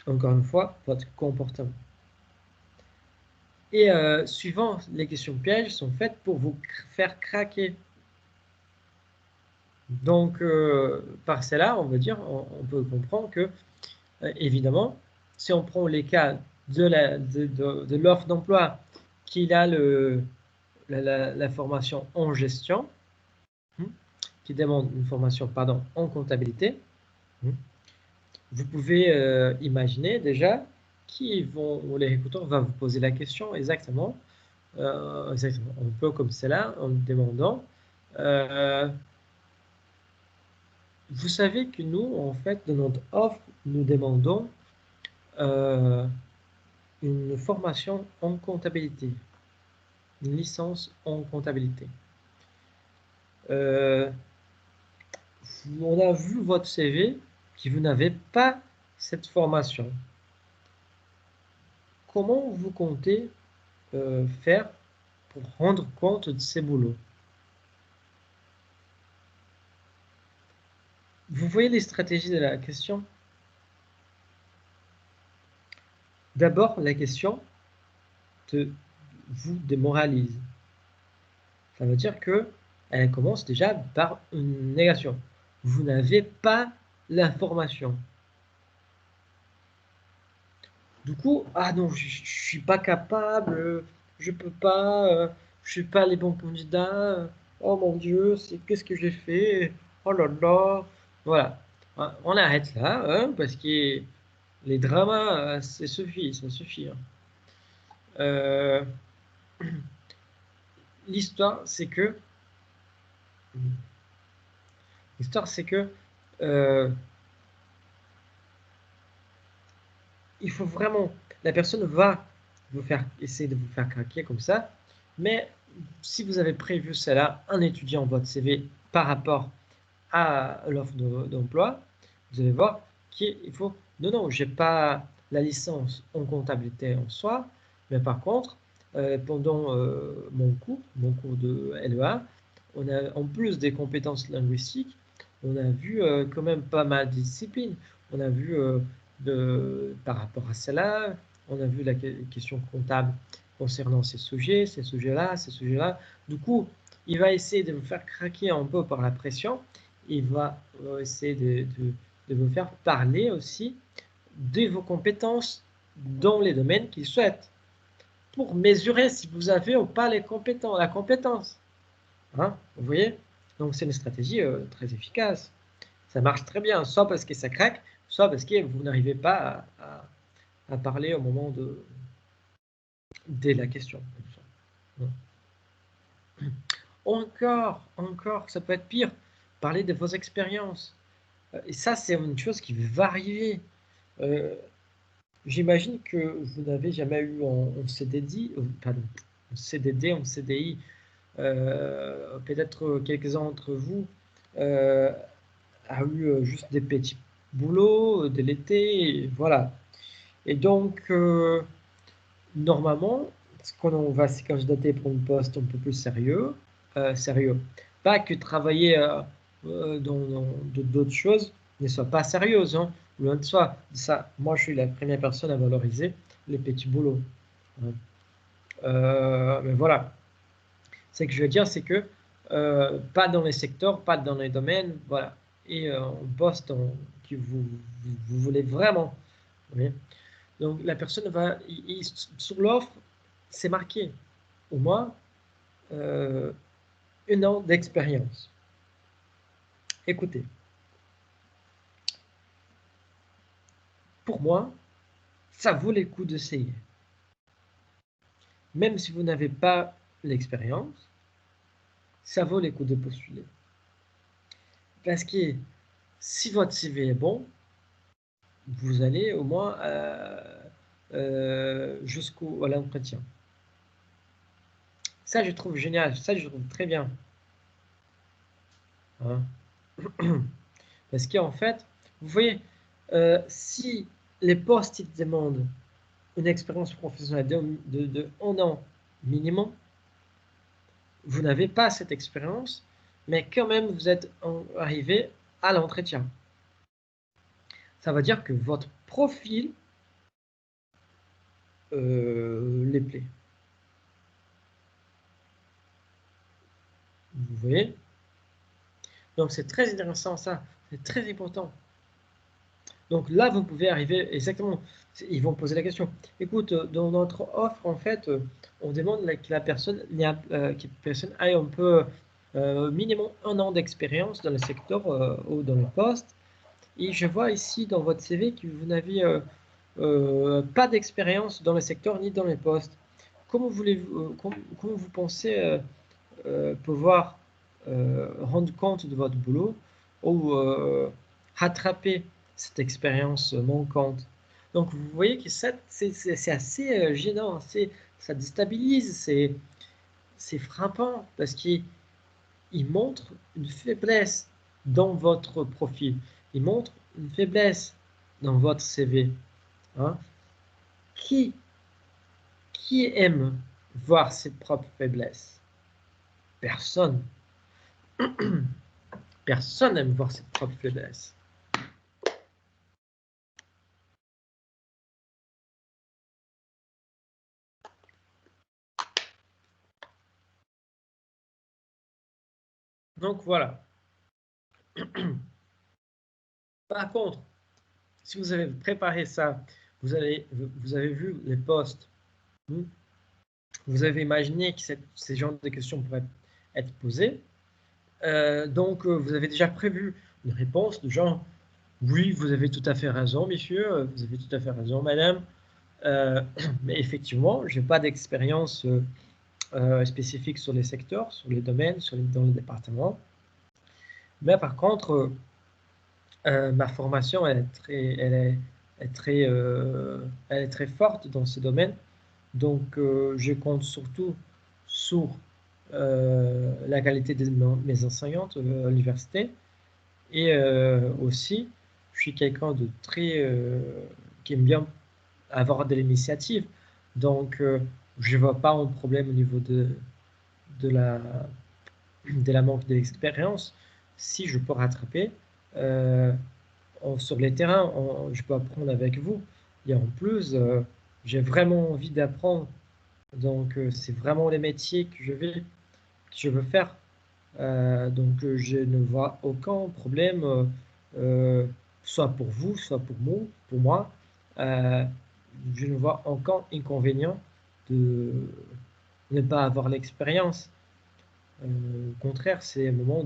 Encore une fois, votre comportement. Et suivant les questions pièges sont faites pour vous faire craquer. Donc, par cela, on peut comprendre que, évidemment, si on prend les cas de l'offre d'emploi qu'il a la formation en gestion, qui demandent une formation en comptabilité, vous pouvez imaginer déjà les recruteurs vont vous poser la question exactement, un peu comme cela, en demandant vous savez que nous, en fait, dans notre offre, nous demandons une formation en comptabilité, une licence en comptabilité. On a vu votre CV que vous n'avez pas cette formation. Comment vous comptez faire pour rendre compte de ces boulots? Vous voyez les stratégies de la question? D'abord, la question vous démoralise. Ça veut dire qu'elle commence déjà par une négation. Vous n'avez pas l'information. Du coup, ah non, je ne suis pas capable, je peux pas, je suis pas les bons candidats, oh mon Dieu, qu'est-ce que j'ai fait? Oh là là, voilà. On arrête là, hein, parce que les dramas, ça suffit, ça suffit. Hein. L'histoire, c'est que il faut vraiment, la personne va essayer de vous faire craquer comme ça, mais si vous avez prévu cela en étudiant votre CV par rapport à l'offre d'emploi, vous allez voir qu'il faut, non, j'ai pas la licence en comptabilité en soi, mais par contre, pendant mon cours de LEA, on a, en plus des compétences linguistiques, on a vu quand même pas mal de disciplines. On a vu par rapport à cela, on a vu la question comptable concernant ces sujets-là, ces sujets-là. Du coup, il va essayer de vous faire craquer un peu par la pression. Il va essayer de vous faire parler aussi de vos compétences dans les domaines qu'il souhaite pour mesurer si vous avez ou pas la compétence. Hein, vous voyez? Donc, c'est une stratégie très efficace. Ça marche très bien, soit parce que ça craque, soit parce que vous n'arrivez pas à parler au moment dès la question. Encore, ça peut être pire. Parler de vos expériences. Et ça, c'est une chose qui va arriver. J'imagine que vous n'avez jamais eu en CDD, pardon, en CDD, en CDI. Peut-être quelques-uns d'entre vous a eu juste des petits boulots de l'été, voilà. Et donc, normalement, quand on va se candidater pour un poste un peu plus sérieux, pas que travailler dans d'autres choses ne soit pas sérieuse, hein, loin de soi. Ça, moi, je suis la première personne à valoriser les petits boulots. Hein. Mais voilà. Ce que je veux dire, c'est que pas dans les secteurs, pas dans les domaines, voilà. Et un poste que vous voulez vraiment. Oui. Donc la personne va, sur l'offre, c'est marqué au moins 1 an d'expérience. Écoutez, pour moi, ça vaut le coup d'essayer. Même si vous n'avez pas l'expérience, ça vaut le coup de postuler. Parce que si votre CV est bon, vous allez au moins jusqu'à l'entretien. Ça, je trouve génial. Ça, je trouve très bien. Hein. Parce qu'en fait, vous voyez, si les postes ils demandent une expérience professionnelle de 1 an minimum, vous n'avez pas cette expérience, mais quand même, vous êtes arrivé à l'entretien. Ça veut dire que votre profil les plaît. Vous voyez? Donc, c'est très intéressant ça. C'est très important. Donc là, vous pouvez arriver exactement. Ils vont poser la question. Écoute, dans notre offre, en fait, on demande que la personne aille un peu minimum 1 an d'expérience dans le secteur ou dans le poste. Et je vois ici dans votre CV que vous n'avez pas d'expérience dans le secteur ni dans les postes. Comment vous pensez pouvoir rendre compte de votre boulot ou rattraper cette expérience manquante? Donc vous voyez que c'est assez gênant, ça déstabilise, c'est frappant parce qu'il montre une faiblesse dans votre profil, il montre une faiblesse dans votre CV. Hein? Qui aime voir ses propres faiblesses? Personne. Personne n'aime voir ses propres faiblesses. Donc voilà. Par contre, si vous avez préparé ça, vous avez vu les postes, vous avez imaginé que ces genres de questions pourraient être posées, donc vous avez déjà prévu une réponse de genre « Oui, vous avez tout à fait raison, messieurs, vous avez tout à fait raison, madame, mais effectivement, je n'ai pas d'expérience spécifique sur les secteurs, sur les domaines, dans le département. Mais par contre, ma formation, elle est très forte dans ce domaine. Donc, je compte surtout sur la qualité de mes enseignantes à l'université. Et aussi, je suis quelqu'un de très qui aime bien avoir de l'initiative. Donc, je ne vois pas un problème au niveau de la manque d'expérience. Si je peux rattraper sur les terrains, je peux apprendre avec vous. Et en plus, j'ai vraiment envie d'apprendre. Donc, c'est vraiment les métiers que je veux faire. Donc, je ne vois aucun problème, soit pour vous, soit pour moi. Je ne vois aucun inconvénient de ne pas avoir l'expérience. Au contraire, c'est un moment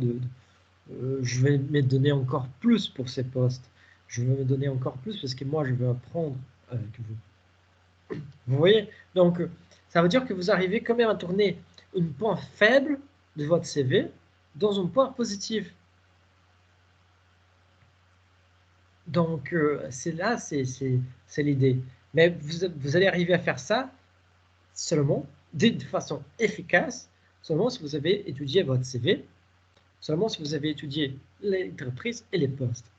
je vais me donner encore plus pour ces postes. Je vais me donner encore plus parce que moi, je veux apprendre avec vous. Vous voyez? Donc, ça veut dire que vous arrivez quand même à tourner un point faible de votre CV dans un point positif. Donc, c'est l'idée. Mais vous allez arriver à faire ça seulement, de façon efficace, seulement si vous avez étudié votre CV, seulement si vous avez étudié l'entreprise et les postes.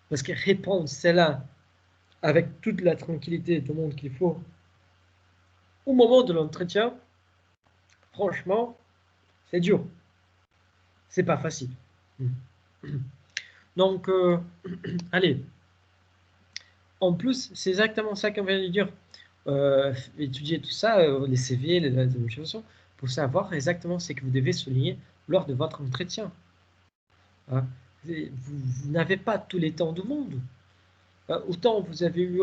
Parce que répondre cela avec toute la tranquillité du monde qu'il faut au moment de l'entretien, franchement, c'est dur. C'est pas facile. Donc, allez. En plus, c'est exactement ça qu'on vient de dire. Étudier tout ça, les CV, les administrations, pour savoir exactement ce que vous devez souligner lors de votre entretien. Hein? Vous n'avez pas tous les temps du monde. Autant vous avez eu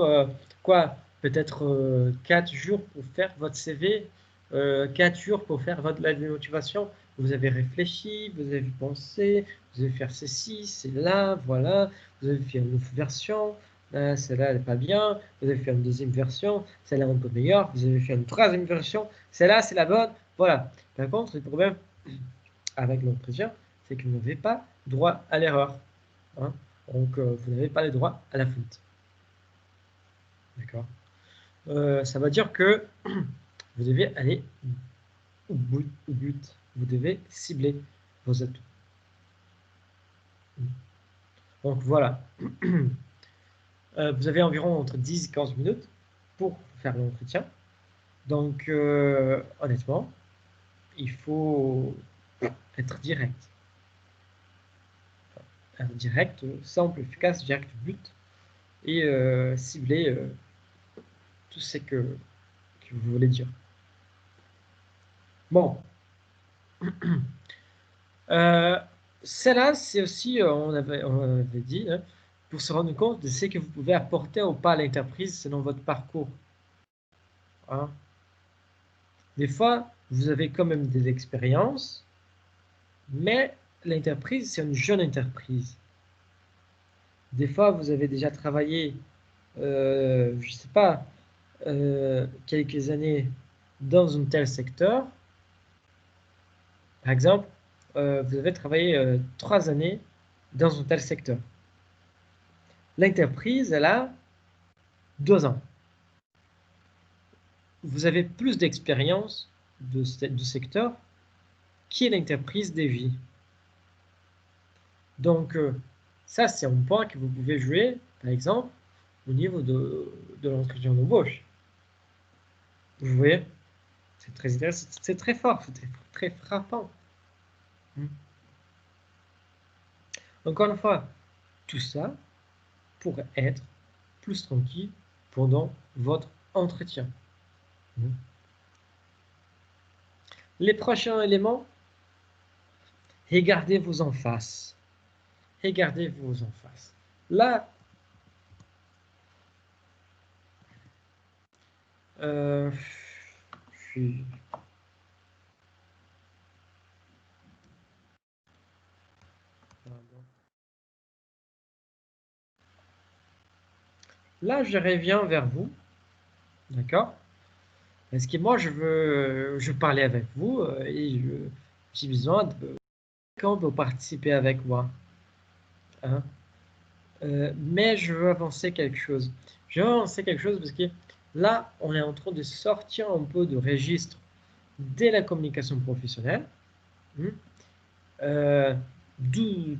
peut-être 4 jours pour faire votre CV, 4 jours pour faire votre lettre de motivation. Vous avez réfléchi, vous avez pensé, vous avez fait ceci, c'est là, voilà. Vous avez fait une nouvelle version, celle-là elle n'est pas bien. Vous avez fait une deuxième version, celle-là un peu meilleure. Vous avez fait une troisième version, celle-là c'est la bonne. Voilà. Par contre, le problème avec l'entretien, c'est que vous n'avez pas droit à l'erreur. Hein. Donc, vous n'avez pas le droit à la faute. D'accord. Ça veut dire que vous devez aller au but. Vous devez cibler vos atouts. Donc, voilà. Vous avez environ entre 10 et 15 minutes pour faire l'entretien. Donc, honnêtement, il faut être direct. Être direct, simple, efficace, direct, but. Et cibler tout ce que vous voulez dire. Bon. Celle-là, c'est aussi, on avait dit, hein, pour se rendre compte de ce que vous pouvez apporter ou pas à l'entreprise selon votre parcours. Hein. Des fois, vous avez quand même des expériences, Mais l'entreprise, c'est une jeune entreprise. Des fois, vous avez déjà travaillé, je ne sais pas, quelques années dans un tel secteur. Par exemple, vous avez travaillé 3 années dans un tel secteur. L'entreprise, elle a 2 ans. Vous avez plus d'expérience de secteur qui est l'entreprise des vies. Donc, ça, c'est un point que vous pouvez jouer, par exemple, au niveau de l'entretien d'embauche. Vous voyez, c'est très intéressant, c'est très fort, c'est très frappant. Encore une fois, tout ça pour être plus tranquille pendant votre entretien. Les prochains éléments, regardez-vous en face. Regardez-vous en face. Là, je suis... Là, je reviens vers vous, d'accord? Parce que moi, je parlais avec vous et j'ai besoin de quand vous participez avec moi. Hein? Mais je veux avancer quelque chose. Je veux avancer quelque chose parce que là, on est en train de sortir un peu du registre de la communication professionnelle, d'une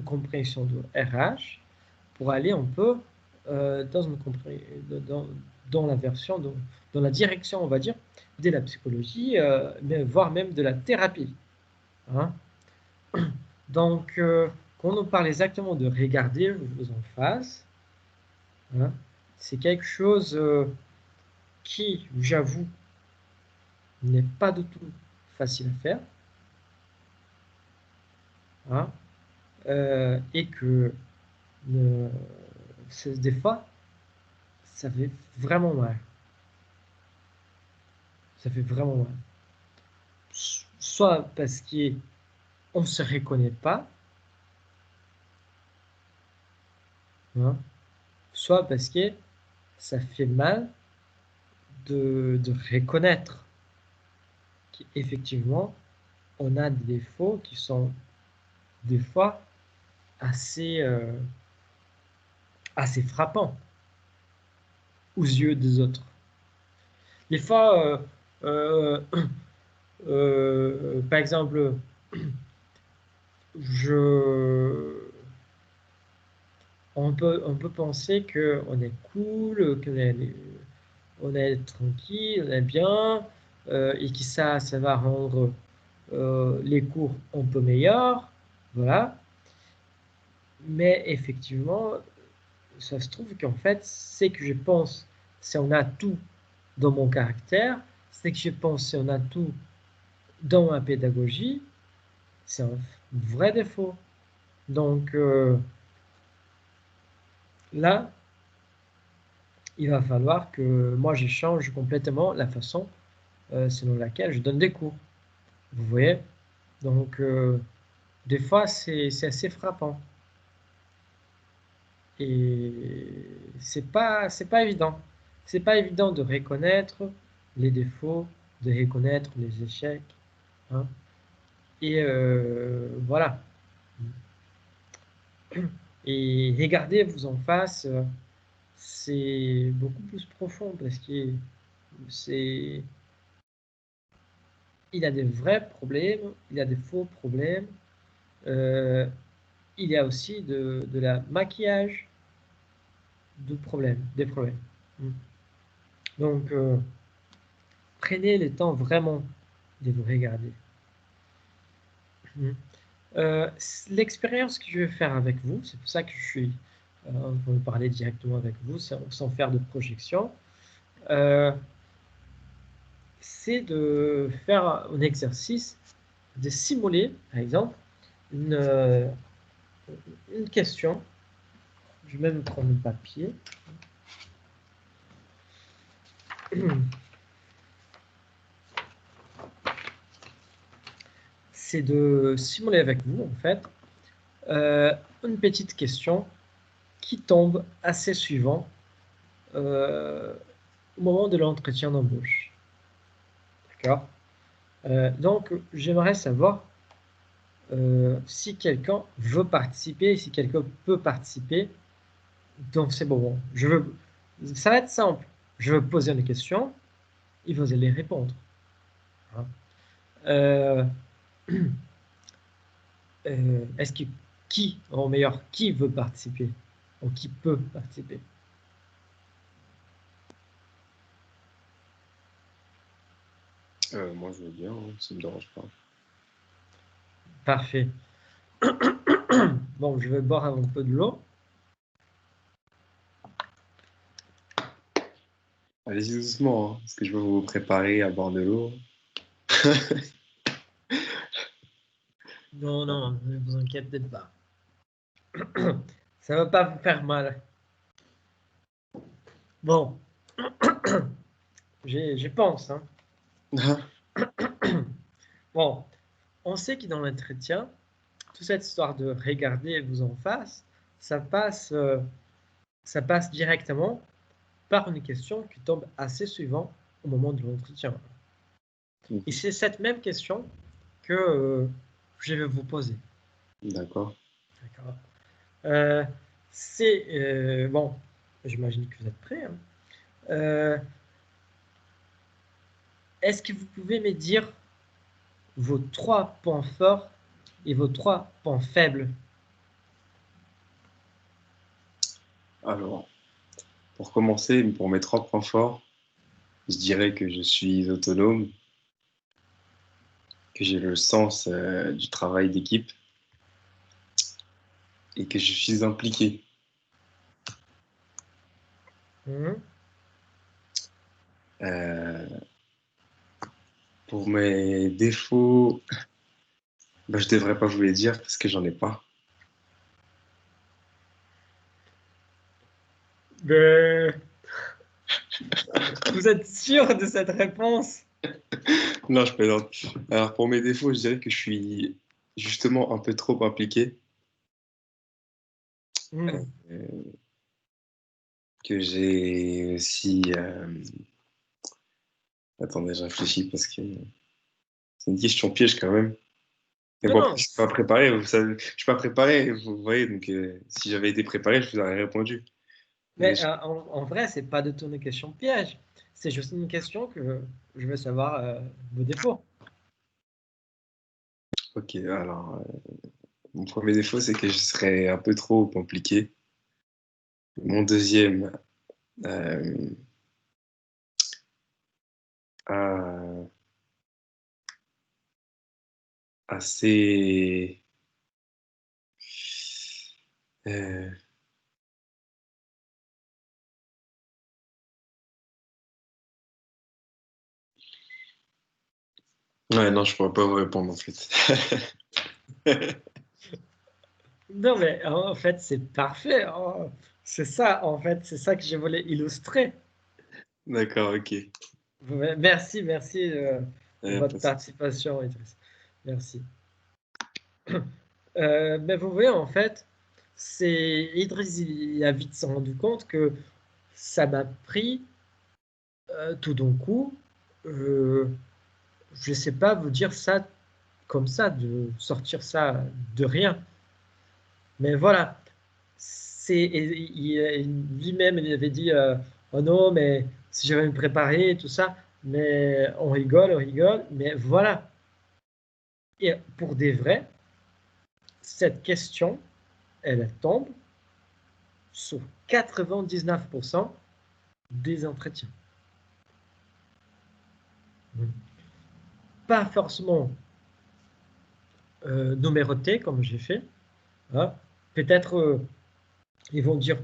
compréhension de RH, pour aller un peu dans la version, dans la direction, on va dire, de la psychologie, voire même de la thérapie. Hein. Donc, quand on parle exactement de regarder vous en face, hein, c'est quelque chose qui, j'avoue, n'est pas du tout facile à faire. Hein, et que des fois, ça fait vraiment mal. Ça fait vraiment mal. Soit parce qu'on ne se reconnaît pas, hein, soit parce que ça fait mal de reconnaître qu'effectivement, on a des défauts qui sont des fois assez, assez frappants aux yeux des autres. Des fois, par exemple, on peut penser qu'on est cool, on est tranquille, on est bien, et que ça va rendre les cours un peu meilleurs, voilà. Mais effectivement, ça se trouve qu'en fait, c'est que je pense, c'est un atout dans mon caractère, c'est que je pense, c'est un atout dans ma pédagogie, c'est un vrai défaut. Donc là, il va falloir que moi, je change complètement la façon selon laquelle je donne des cours. Vous voyez? Donc, des fois, c'est assez frappant. Et c'est pas évident. C'est pas évident de reconnaître les défauts, de reconnaître les échecs. Hein. Et voilà. Et regardez-vous en face, c'est beaucoup plus profond parce que c'est, il y a des vrais problèmes, il y a des faux problèmes, euh, il y a aussi de la maquillage de problèmes, des problèmes. Donc, prenez le temps vraiment de vous regarder. L'expérience que je vais faire avec vous, c'est pour ça que je suis en train de parler directement avec vous sans faire de projection, c'est de faire un exercice de simuler, par exemple, une question. Je vais même prendre un papier. c'est de simuler avec vous, en fait, une petite question qui tombe assez souvent au moment de l'entretien d'embauche. D'accord? Donc, j'aimerais savoir si quelqu'un veut participer, si quelqu'un peut participer dans ces moments. Ça va être simple. Je vais poser une question, et vous allez répondre. Hein. Est-ce que ou meilleur, qui veut participer ou qui peut participer? Moi, je veux bien, hein, ça me dérange pas. Parfait. Bon, je vais boire un peu de l'eau. Allez-y doucement, hein, parce que je veux vous préparer à boire de l'eau. Non, non, ne vous inquiétez pas. Ça ne va pas vous faire mal. Bon, j'y pense. Hein. Bon, on sait que dans l'entretien, toute cette histoire de regarder vous en face, ça passe directement par une question qui tombe assez souvent au moment de l'entretien. Et c'est cette même question que je vais vous poser. D'accord. D'accord. Bon, j'imagine que vous êtes prêts. Hein. Est-ce que vous pouvez me dire vos 3 points forts et vos 3 points faibles? Alors, pour commencer, pour mes 3 points forts, je dirais que je suis autonome, que j'ai le sens du travail d'équipe et que je suis impliqué. Mmh. Pour mes défauts, je ne devrais pas vous les dire parce que j'en ai pas. Vous êtes sûr de cette réponse? Non, je plaisante. Alors, pour mes défauts, je dirais que je suis justement un peu trop impliqué. Mmh. Euh, que j'ai aussi. Attendez, je réfléchis parce que c'est une question piège quand même. Mais Non, bon, après, non. je suis pas préparé. Vous savez, je suis pas préparé. Vous voyez, donc si j'avais été préparé, je vous aurais répondu. Mais Mais en vrai, c'est pas du tout une question piège. C'est juste une question que je veux savoir vos défauts. ok, alors mon premier défaut, c'est que je serais un peu trop compliqué. Mon deuxième, euh, euh, assez. euh, Ouais, non, je pourrais pas vous répondre en fait. Non, mais en fait, c'est parfait. Oh, c'est ça, en fait, c'est ça que je voulais illustrer. D'accord, ok. Merci, merci pour votre Pas de souci. participation, Idriss. Merci. Mais vous voyez, en fait, Idriss, il a vite s'en rendu compte que ça m'a pris tout d'un coup. Je ne sais pas vous dire ça comme ça, de sortir ça de rien. Mais voilà, lui-même, il avait dit oh non, mais si j'avais me préparé, tout ça, mais on rigole, mais voilà. Et pour des vrais, cette question, elle tombe sur 99% des entretiens. Pas forcément numéroté comme j'ai fait. Hein. Peut-être ils vont dire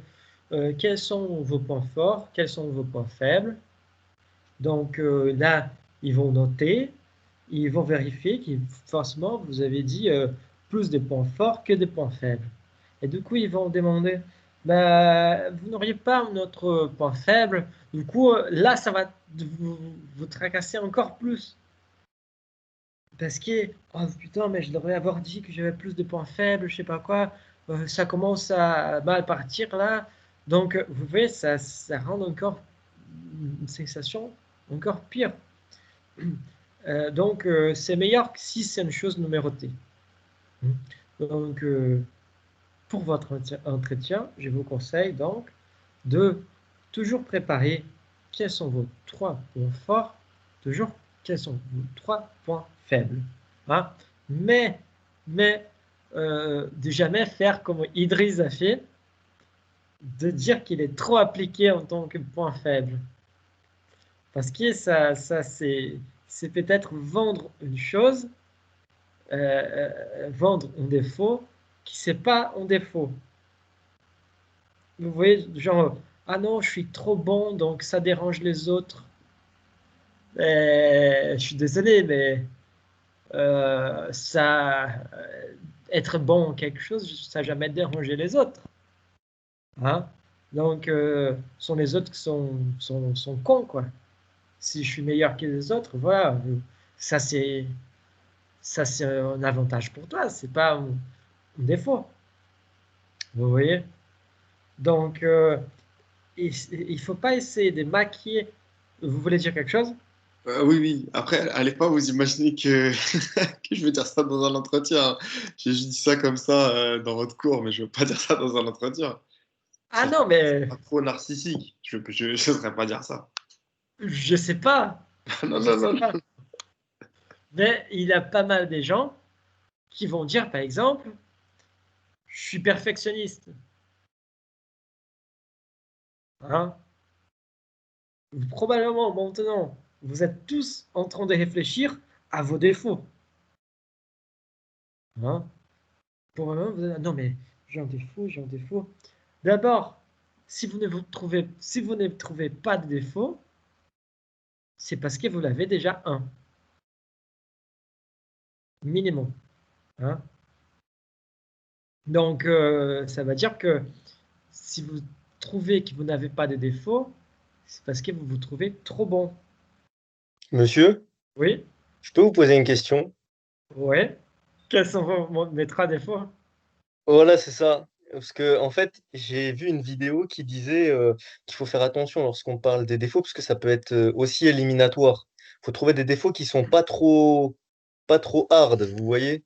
quels sont vos points forts, quels sont vos points faibles. Donc là, ils vont noter, ils vont vérifier que forcément vous avez dit plus de points forts que de points faibles. Et du coup, ils vont demander, bah, vous n'auriez pas notre point faible. Du coup, là, ça va vous tracasser encore plus. Parce que, oh putain, mais je devrais avoir dit que j'avais plus de points faibles, je sais pas quoi. Ça commence à mal partir là. Donc, vous voyez, ça rend encore une sensation encore pire. Donc, c'est meilleur que si c'est une chose numérotée. Donc, pour votre entretien, je vous conseille donc de toujours préparer quels sont vos 3 points forts, toujours quels sont vos 3 points faibles. Hein? Mais de jamais faire comme Idriss a fait, de dire qu'il est trop appliqué en tant que point faible. Parce que ça c'est peut-être vendre une chose, vendre un défaut qui c'est pas un défaut. Vous voyez, genre, ah non, je suis trop bon, donc ça dérange les autres. Je suis désolé, mais être bon en quelque chose, ça n'a jamais dérangé les autres. Hein? Donc, ce sont les autres qui sont cons, quoi. Si je suis meilleur que les autres, voilà, ça c'est un avantage pour toi, c'est pas un défaut. Vous voyez? Donc, il ne faut pas essayer de maquiller. Vous voulez dire quelque chose? Oui, oui. Après, allez pas vous imaginer que, que je veux dire ça dans un entretien. J'ai juste dit ça comme ça dans votre cours, mais je veux pas dire ça dans un entretien. Ah Ça non, mais sera trop narcissique. Je ne saurais pas dire ça. je sais pas, Non, je non, sais non. pas. Mais il y a pas mal de gens qui vont dire, par exemple, je suis perfectionniste. Hein? Probablement maintenant, vous êtes tous en train de réfléchir à vos défauts. Hein? Pour un moment, vous allez, non mais j'ai un défaut, j'ai un défaut. D'abord, si vous ne trouvez pas de défaut, c'est parce que vous l'avez déjà un, minimum. Hein? Donc, ça veut dire que si vous trouvez que vous n'avez pas de défaut, c'est parce que vous vous trouvez trop bon. Monsieur, Oui? je peux vous poser une question? Ouais? Quels sont mes trois défauts? Voilà, c'est ça. Parce que, en fait, j'ai vu une vidéo qui disait qu'il faut faire attention lorsqu'on parle des défauts, parce que ça peut être aussi éliminatoire. Il faut trouver des défauts qui sont pas trop hard, vous voyez?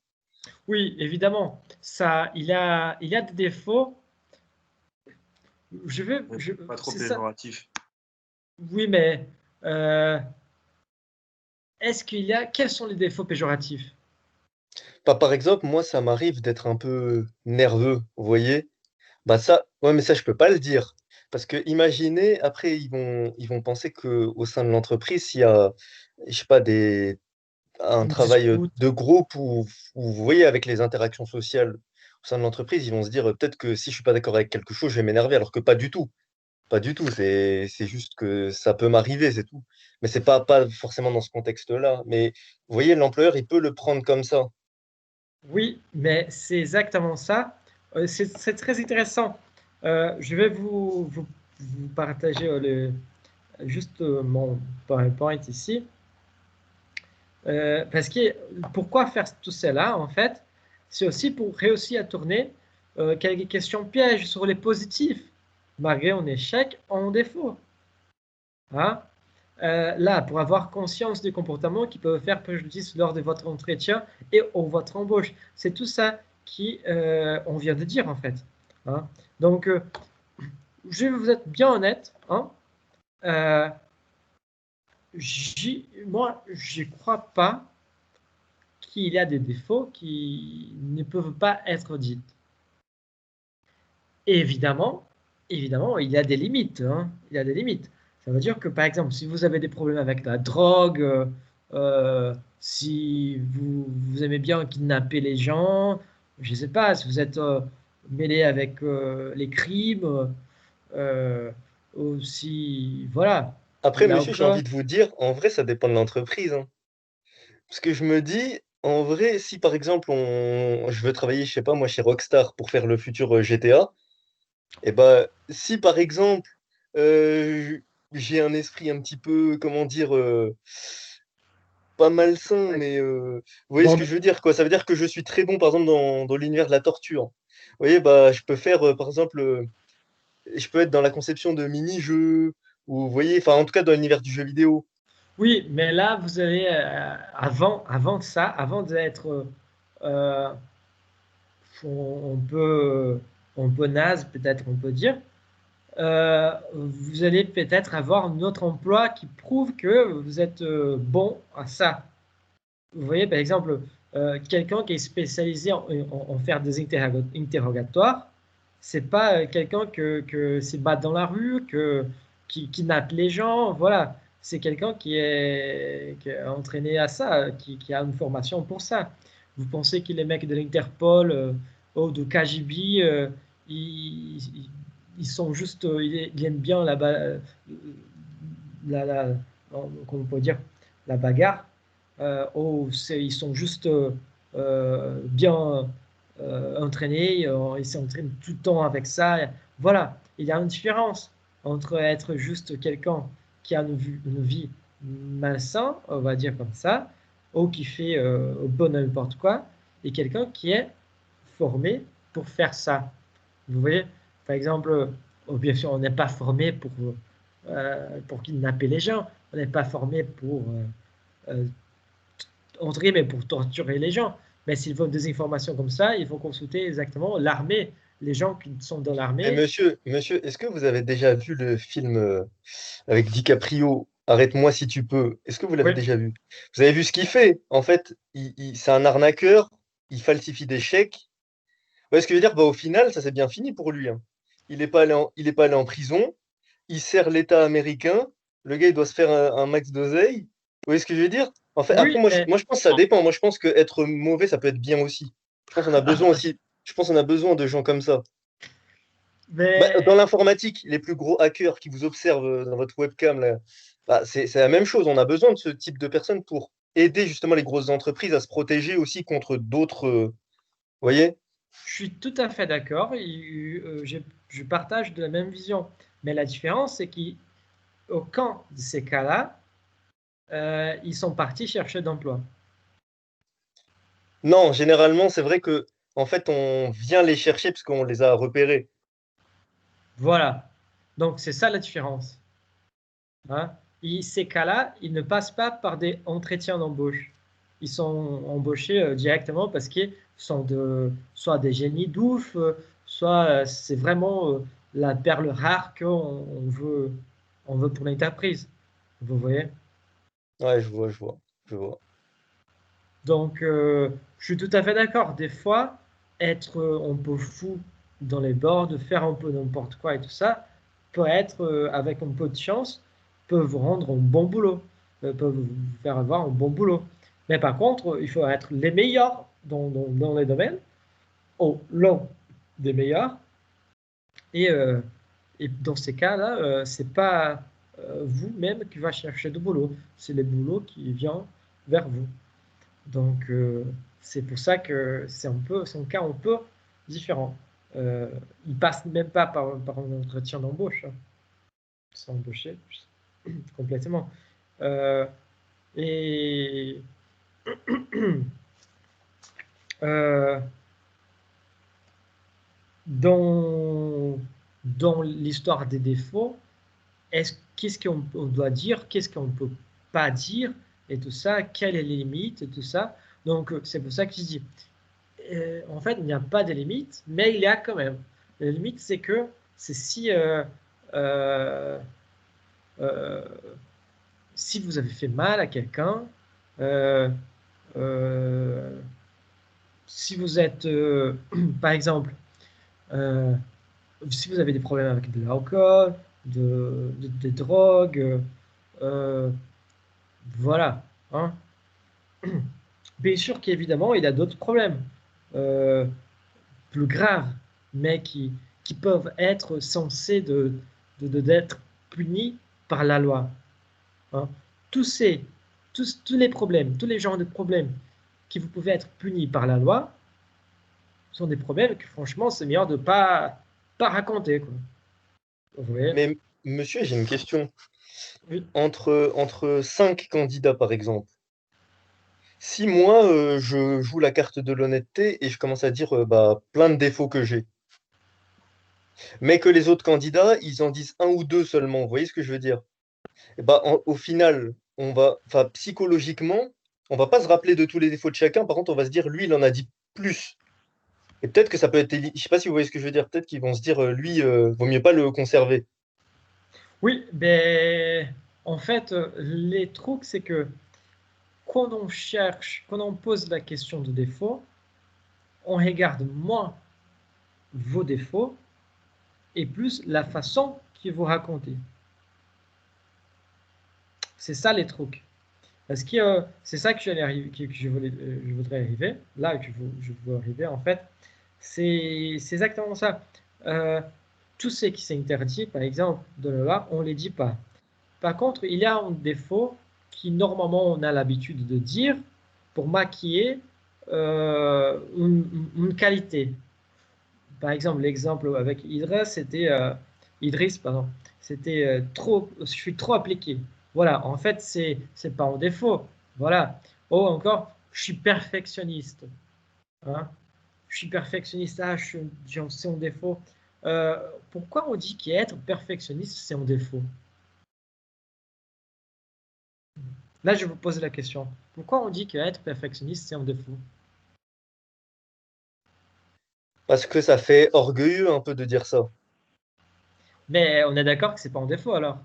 Oui, évidemment. Il a des défauts. Pas trop C'est ça. péjoratif. Oui, mais euh, quels sont les défauts péjoratifs? Bah, par exemple, moi, ça m'arrive d'être un peu nerveux, vous voyez? Bah ça, ouais, mais ça, je peux pas le dire. Parce que imaginez, après, ils vont penser qu'au sein de l'entreprise, il y a, je sais pas, un Une travail dispute. de groupe où, vous voyez, avec les interactions sociales au sein de l'entreprise, ils vont se dire peut-être que si je suis pas d'accord avec quelque chose, je vais m'énerver, alors que pas du tout. Pas du tout. C'est juste que ça peut m'arriver, c'est tout. Mais c'est pas forcément dans ce contexte-là. Mais vous voyez, l'employeur, il peut le prendre comme ça. Oui, mais c'est exactement ça. C'est très intéressant. Je vais vous partager juste mon PowerPoint ici. Parce que pourquoi faire tout cela, en fait, c'est aussi pour réussir à tourner quelques questions pièges sur les positifs, malgré un échec en défaut. Hein? Là, pour avoir conscience des comportements qui peuvent faire préjudice lors de votre entretien et ou votre embauche. C'est tout ça qui on vient de dire, en fait. Hein? Donc, je vais vous être bien honnête. Hein? Euh, moi, je ne crois pas qu'il y a des défauts qui ne peuvent pas être dits. Évidemment, évidemment, il y a des limites. Hein, il y a des limites. Ça veut dire que, par exemple, si vous avez des problèmes avec la drogue, si vous aimez bien kidnapper les gens, je ne sais pas, si vous êtes mêlé avec les crimes, euh, aussi, voilà, Après, monsieur, j'ai l'alcool. envie de vous dire, en vrai, ça dépend de l'entreprise, hein. Parce que je me dis, en vrai, si par exemple, je veux travailler, je sais pas, moi, chez Rockstar pour faire le futur GTA, et ben, si par exemple, j'ai un esprit un petit peu, comment dire, pas malsain, mais vous voyez ce Bon, que je veux dire, quoi. Ça veut dire que je suis très bon, par exemple, dans l'univers de la torture. Vous voyez, bah, je peux faire, par exemple, je peux être dans la conception de mini-jeux, ou vous voyez, enfin, en tout cas, dans l'univers du jeu vidéo. oui, mais là, vous avez, avant ça, avant d'être, euh, on peut naze, peut-être on peut dire, vous allez peut-être avoir un autre emploi qui prouve que vous êtes bon à ça. Vous voyez, par exemple, quelqu'un qui est spécialisé en faire des interrogatoires, c'est pas quelqu'un que se bat dans la rue, qui nappe les gens, voilà. C'est quelqu'un qui est entraîné à ça, qui a une formation pour ça. Vous pensez que les mecs de l'Interpol ou de KGB, ils, ils- ils sont juste, ils aiment bien la, comment on peut dire, la bagarre, ils sont juste bien entraînés, ils s'entraînent tout le temps avec ça. Voilà, il y a une différence entre être juste quelqu'un qui a une vie malsain, on va dire comme ça, ou qui fait bon n'importe quoi, et quelqu'un qui est formé pour faire ça. Vous voyez, par exemple, bien sûr, on n'est pas formé pour kidnapper les gens, on n'est pas formé pour euh, entrer, mais pour torturer les gens. Mais s'ils veulent des informations comme ça, il faut consulter exactement l'armée, les gens qui sont dans Et l'armée. monsieur, est-ce que vous avez déjà vu le film avec DiCaprio, Arrête-moi si tu peux? Est-ce que vous l'avez Oui, déjà vu? Vous avez vu ce qu'il fait? En fait, c'est un arnaqueur, il falsifie des chèques. Ouais, ce que je veux dire, bah, au final, ça s'est bien fini pour lui, hein. Il est pas allé en prison, il sert l'État américain, le gars, il doit se faire un max d'oseille. Vous voyez ce que je veux dire? En fait, après, oui, moi, je pense que ça dépend. Moi, je pense que être mauvais, ça peut être bien aussi. Je pense qu'on a besoin aussi. Je pense qu'on a besoin de gens comme ça. Bah, mais dans l'informatique, les plus gros hackers qui vous observent dans votre webcam, là, bah, c'est la même chose. On a besoin de ce type de personnes pour aider justement les grosses entreprises à se protéger aussi contre d'autres. Vous voyez? je suis tout à fait d'accord. Je partage de la même vision. Mais la différence, c'est qu'aucun de ces cas-là, ils sont partis chercher d'emploi. Non, généralement, c'est vrai que en fait, on vient les chercher parce qu'on les a repérés. Voilà. Donc, c'est ça la différence. Hein. Ces cas-là, ils ne passent pas par des entretiens d'embauche. Ils sont embauchés directement parce qu'ils sont soit des génies d'ouf, soit c'est vraiment la perle rare on veut pour l'entreprise. Vous voyez? Ouais, je vois. Donc, je suis tout à fait d'accord. Des fois, être un peu fou dans les bords, de faire un peu n'importe quoi et tout ça, peut être, avec un peu de chance, peut vous rendre un bon boulot, peut vous faire avoir un bon boulot. Mais par contre, il faut être les meilleurs dans les domaines, ou l'un des meilleurs. Et, euh, et dans ces cas-là, c'est pas vous-même qui va chercher de boulot, c'est le boulot qui vient vers vous. Donc, c'est pour ça que c'est un cas un peu différent. Ils passent même pas par un entretien d'embauche, hein. Ils sont embauchés complètement. Euh, et euh, dans, dans l'histoire des défauts, qu'est-ce qu'on doit dire, qu'est-ce qu'on ne peut pas dire, et tout ça, quelles sont les limites, et tout ça. Donc, c'est pour ça que je dis, en fait, il n'y a pas de limite, mais il y a quand même. La limite, c'est que c'est euh, euh, si vous avez fait mal à quelqu'un, euh, euh, si vous êtes, par exemple, euh, si vous avez des problèmes avec de l'alcool, des drogues, euh, voilà, hein. Bien sûr qu'évidemment, il y a d'autres problèmes. Euh, Plus graves, mais qui peuvent être censés d'être punis par la loi. Hein. Tous, ces, tous les problèmes, tous les genres de problèmes qui vous pouvez être punis par la loi sont des problèmes que franchement c'est meilleur de pas raconter. Quoi. Vous voyez? Mais monsieur, j'ai une question. Oui. Entre cinq candidats, par exemple. Si moi, je joue la carte de l'honnêteté et je commence à dire plein de défauts que j'ai, mais que les autres candidats, ils en disent un ou deux seulement, vous voyez ce que je veux dire? Et au final, enfin, psychologiquement, on va pas se rappeler de tous les défauts de chacun, par contre, on va se dire, lui, il en a dit plus. Et peut-être que ça peut être, je sais pas si vous voyez ce que je veux dire, peut-être qu'ils vont se dire, lui, vaut mieux pas le conserver. Oui, ben, en fait, les trucs, c'est que quand on pose la question de défaut, on regarde moins vos défauts et plus la façon que vous racontez. C'est ça les trucs. Parce que c'est ça que je voudrais arriver, là que je veux arriver en fait, c'est exactement ça. Euh, tout ce qui s'interdit, par exemple, de la loi, on ne les dit pas. Par contre, il y a un défaut qui normalement on a l'habitude de dire pour maquiller une qualité. Par exemple, l'exemple avec Idriss, pardon, c'était je suis trop appliqué. Voilà, en fait, c'est pas un défaut. Voilà. Oh, encore, je suis perfectionniste. Hein. Je suis perfectionniste, c'est un défaut. Pourquoi on dit qu'être perfectionniste, c'est un défaut? Là, je vous pose la question. Pourquoi on dit qu'être perfectionniste, c'est un défaut? Parce que ça fait orgueilleux un peu de dire ça. Mais on est d'accord que c'est pas un défaut alors.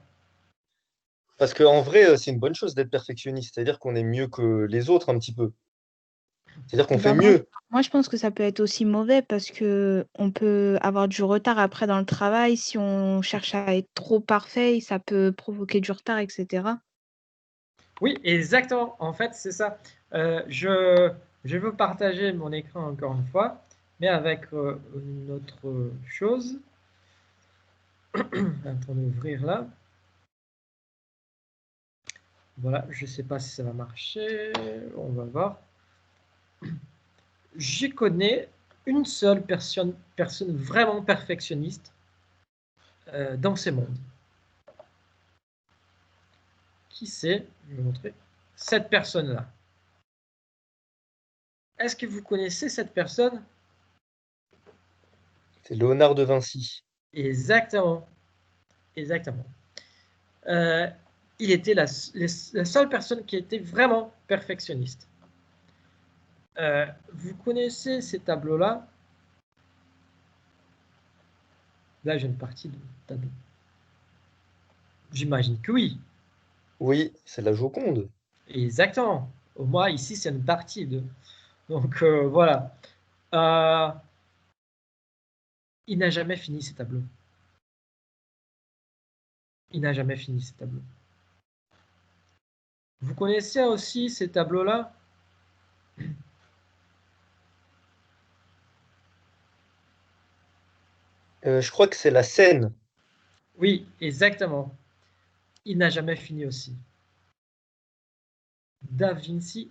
Parce qu'en vrai, c'est une bonne chose d'être perfectionniste, c'est-à-dire qu'on est mieux que les autres un petit peu. C'est-à-dire qu'on fait Bah moi, mieux. moi, je pense que ça peut être aussi mauvais parce que on peut avoir du retard après dans le travail. Si on cherche à être trop parfait, ça peut provoquer du retard, etc. Oui, exactement. En fait, c'est ça. Je veux partager mon écran encore une fois, mais avec une autre chose. Attends d'ouvrir là. Voilà, je ne sais pas si ça va marcher. On va voir. Je connais une seule personne vraiment perfectionniste dans ce monde. Qui c'est? Je vais vous montrer. Cette personne-là. Est-ce que vous connaissez cette personne? C'est Léonard de Vinci. Exactement. Exactement. Il était la seule personne qui était vraiment perfectionniste. Vous connaissez ces tableaux-là? Là, j'ai une partie de tableau. J'imagine que oui. Oui, c'est la Joconde. Exactement. Moi, ici, c'est une partie de. Donc, voilà. Il n'a jamais fini ces tableaux. Il n'a jamais fini ces tableaux. Vous connaissez aussi ces tableaux-là? Je crois que c'est la Seine. Oui, exactement. Il n'a jamais fini aussi. Da Vinci,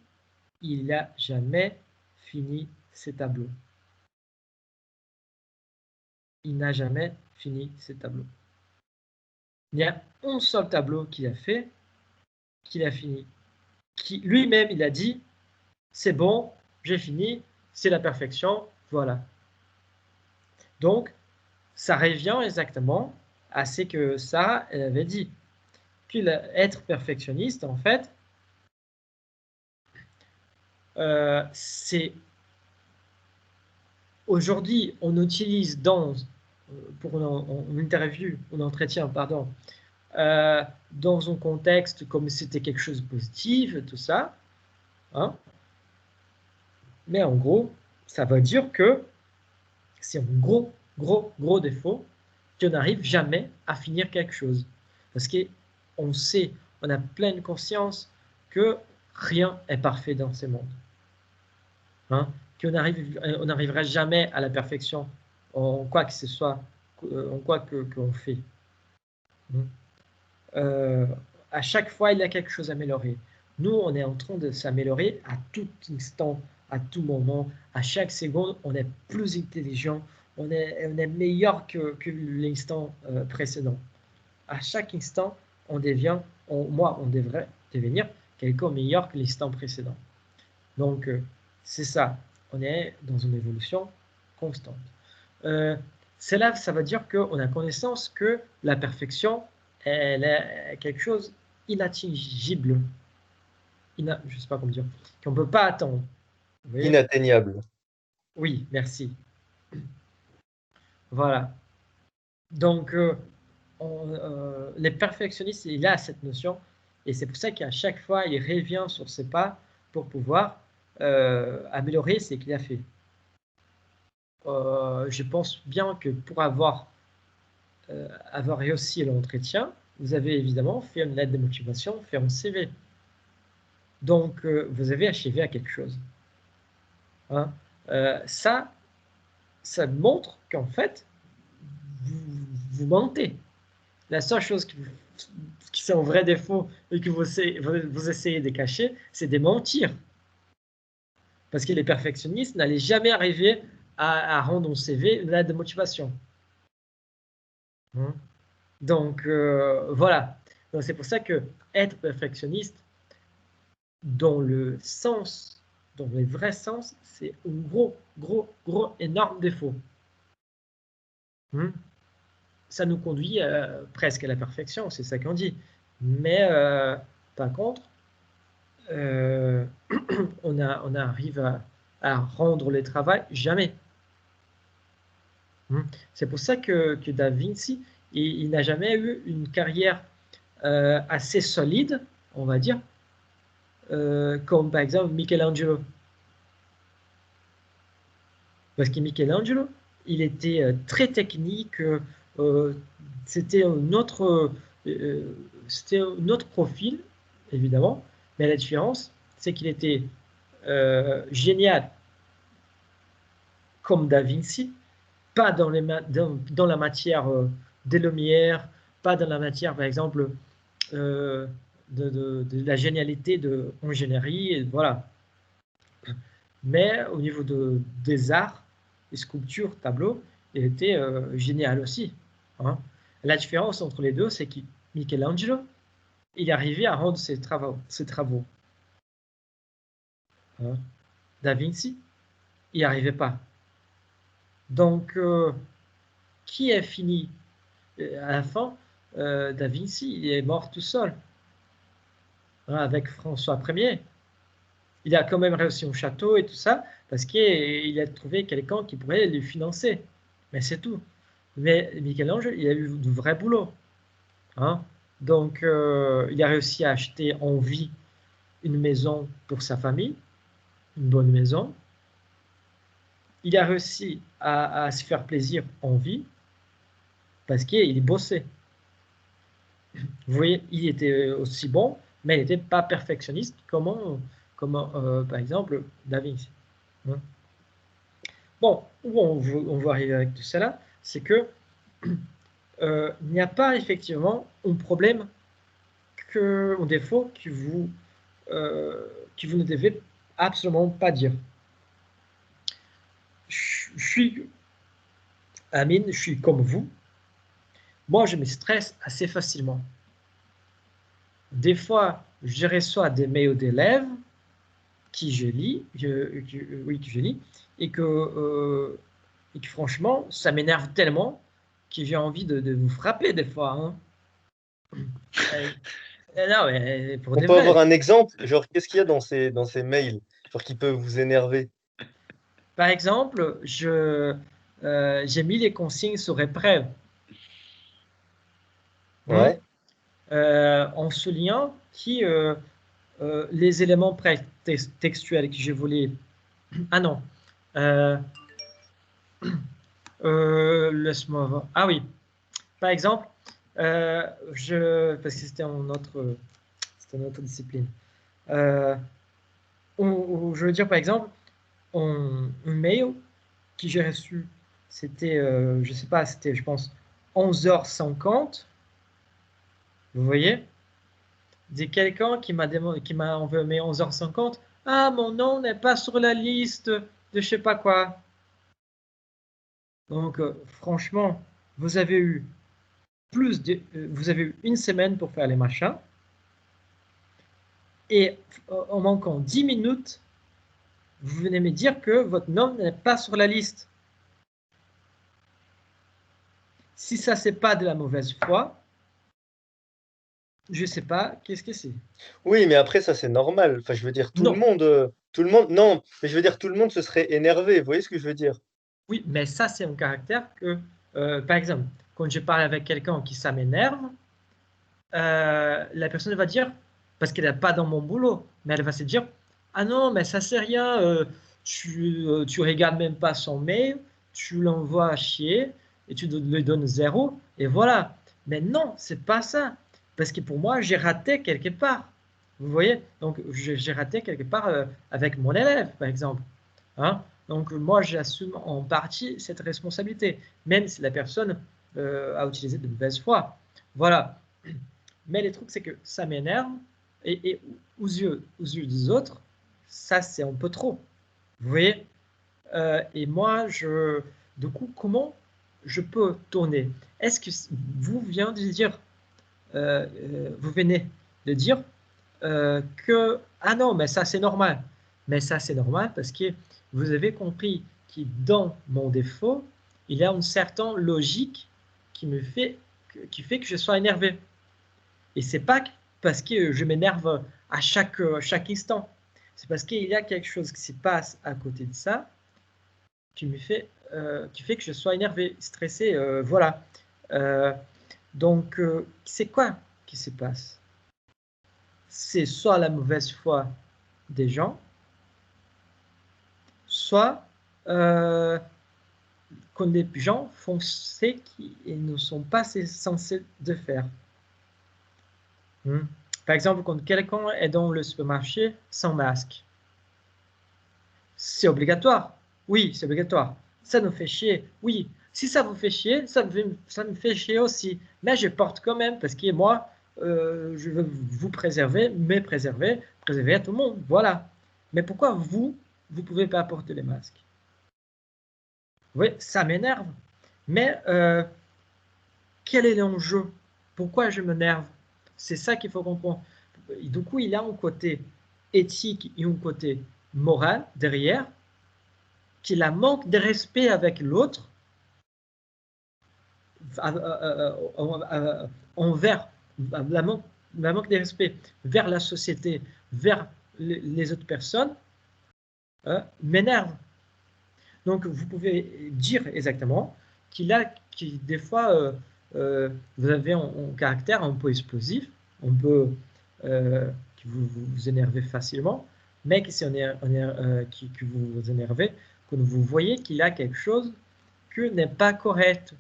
il n'a jamais fini ses tableaux. Il n'a jamais fini ses tableaux. Il y a un seul tableau qu'il a fait, qu'il a fini. Qui lui-même, il a dit, c'est bon, j'ai fini, c'est la perfection, voilà. Donc, ça revient exactement à ce que Sarah elle avait dit. Être perfectionniste, en fait, c'est aujourd'hui, on utilise pour une interview, un entretien, pardon, dans un contexte comme si c'était quelque chose de positif, tout ça. Hein. Mais en gros, ça veut dire que c'est un gros défaut qu'on n'arrive jamais à finir quelque chose. Parce qu'on sait, on a pleine conscience que rien n'est parfait dans ce monde. Hein, qu'on n'arrivera jamais à la perfection en quoi que ce soit, en quoi qu'on fait. À chaque fois, il y a quelque chose à améliorer. Nous, on est en train de s'améliorer à tout instant, à tout moment, à chaque seconde, on est plus intelligent, on est meilleur que l'instant précédent. À chaque instant, on devrait devenir quelqu'un meilleur que l'instant précédent. Donc, c'est ça. On est dans une évolution constante. Cela, ça veut dire qu'on a connaissance que la perfection, elle est quelque chose inatingible. Je ne sais pas comment dire. Qu'on ne peut pas attendre. Vous voyez? Inatteignable. Oui, merci. Voilà. Donc, les perfectionnistes, il a cette notion, et c'est pour ça qu'à chaque fois, il revient sur ses pas pour pouvoir améliorer ce qu'il a fait. Je pense bien que pour avoir réussi l'entretien, vous avez évidemment fait une lettre de motivation, fait un CV. Donc, vous avez achevé à quelque chose. Hein. Ça montre qu'en fait, vous mentez. La seule chose qui sont un vrai défaut et que vous essayez de cacher, c'est de mentir. Parce que les perfectionnistes n'allaient jamais arriver à rendre un CV une lettre de motivation. Hein. Donc, voilà. Donc, c'est pour ça que être perfectionniste, dans le vrai sens, c'est un gros, énorme défaut. Hein. Ça nous conduit presque à la perfection, c'est ça qu'on dit. Mais par contre, on arrive à rendre le travail jamais. C'est pour ça que Da Vinci, il n'a jamais eu une carrière assez solide, on va dire, comme par exemple Michelangelo. Parce que Michelangelo, il était très technique, c'était un autre profil, évidemment, mais la différence, c'est qu'il était génial comme Da Vinci, pas dans la matière des Lumières, pas dans la matière, par exemple, de la génialité de ingénierie, et voilà. Mais au niveau des arts, les sculptures, tableaux, il était génial aussi. Hein. La différence entre les deux, c'est que Michelangelo, il arrivait à rendre ses travaux. Hein. Da Vinci, il n'y arrivait pas. Donc, qui est fini à la fin? Da Vinci, il est mort tout seul, hein, avec François Ier. Il a quand même réussi un château et tout ça, parce qu'il a trouvé quelqu'un qui pourrait lui financer. Mais c'est tout. Mais Michel-Ange, il a eu du vrai boulot. Hein. Donc, il a réussi à acheter en vie une maison pour sa famille, une bonne maison. Il a réussi à se faire plaisir en vie, parce qu'il bossait. Vous voyez, il était aussi bon, mais il n'était pas perfectionniste comme par exemple, Da Vinci. Hein. Bon, où on va arriver avec tout cela, c'est que il n'y a pas effectivement un problème, un défaut que vous ne devez absolument pas dire. Je suis Amine, je suis comme vous. Moi, je me stresse assez facilement. Des fois, je reçois des mails d'élèves que je lis, et que franchement, ça m'énerve tellement que j'ai envie de vous frapper des fois. Hein. Non, mais pour On de peut avoir vrai. un exemple, genre qu'est-ce qu'il y a dans ces mails, genre qui peut vous énerver? Par exemple, j'ai mis les consignes sur épreuve. Hein. Ouais. En soulignant que les éléments textuels que je voulais. Ah non. Laisse-moi voir. Ah oui. Par exemple, parce que c'était notre discipline. Je veux dire, par exemple, un mail que j'ai reçu, c'était, je sais pas, c'était, je pense, 11h50. Vous voyez? De quelqu'un qui m'a envoyé 11h50. Ah, mon nom n'est pas sur la liste de je sais pas quoi. Donc, franchement, vous avez eu vous avez eu une semaine pour faire les machins. Et en manquant 10 minutes, vous venez me dire que votre nom n'est pas sur la liste. Si ça, c'est pas de la mauvaise foi, je sais pas, qu'est-ce que c'est? Oui, mais après, ça, c'est normal. Enfin, je veux dire, Non. non, mais je veux dire, tout le monde se serait énervé. Vous voyez ce que je veux dire? Oui, mais ça, c'est un caractère que, par exemple, quand je parle avec quelqu'un qui ça m'énerve, la personne va dire, parce qu'elle n'est pas dans mon boulot, mais elle va se dire, ah non, mais ça c'est rien, tu regardes même pas son mail, tu l'envoies à chier et tu lui donnes 0, et voilà. Mais non, c'est pas ça, parce que pour moi, j'ai raté quelque part. Vous voyez? Donc, j'ai raté quelque part avec mon élève, par exemple. Hein? Donc, moi, j'assume en partie cette responsabilité, même si la personne a utilisé de mauvaise foi. Voilà. Mais le truc, c'est que ça m'énerve et aux yeux des autres, ça, c'est un peu trop. Vous voyez? Et moi, du coup, comment je peux tourner? Est-ce que vous venez de dire que, ah non, mais ça, c'est normal. Mais ça, c'est normal parce que vous avez compris que dans mon défaut, il y a une certaine logique qui fait que je sois énervé. Et c'est pas parce que je m'énerve à chaque instant. C'est parce qu'il y a quelque chose qui se passe à côté de ça qui fait que je sois énervé, stressé, voilà. Euh, donc, c'est quoi qui se passe? C'est soit la mauvaise foi des gens, soit quand les gens font ce qu'ils ne sont pas censés de faire. Par exemple, quand quelqu'un est dans le supermarché sans masque, c'est obligatoire. Oui, c'est obligatoire. Ça nous fait chier. Oui, si ça vous fait chier, ça me fait chier aussi. Mais je porte quand même parce que moi, je veux vous préserver, préserver à tout le monde. Voilà. Mais pourquoi vous ne pouvez pas porter les masques? Oui, ça m'énerve. Mais quel est l'enjeu? Pourquoi je m'énerve? C'est ça qu'il faut comprendre. Du coup, il y a un côté éthique et un côté moral derrière, qui la manque de respect avec l'autre envers la manque de respect vers la société, vers les autres personnes, m'énerve. Donc, vous pouvez dire exactement des fois, vous avez un caractère un peu explosif, un peu qui vous énervez facilement, mais que vous vous énervez quand vous voyez qu'il y a quelque chose qui n'est pas correct,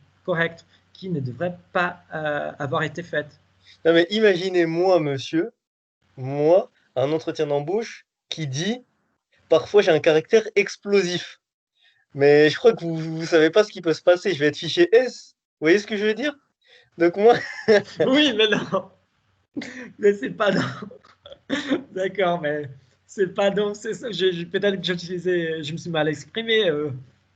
qui ne devrait pas avoir été fait. Non, mais imaginez moi, monsieur, moi, un entretien d'embauche qui dit parfois j'ai un caractère explosif. Mais je crois que vous savez pas ce qui peut se passer. Je vais être fiché S. Vous voyez ce que je veux dire? Donc moi, Oui, mais non, mais c'est pas non. D'accord, mais c'est pas donc c'est ça. Peut-être que je me suis mal exprimé,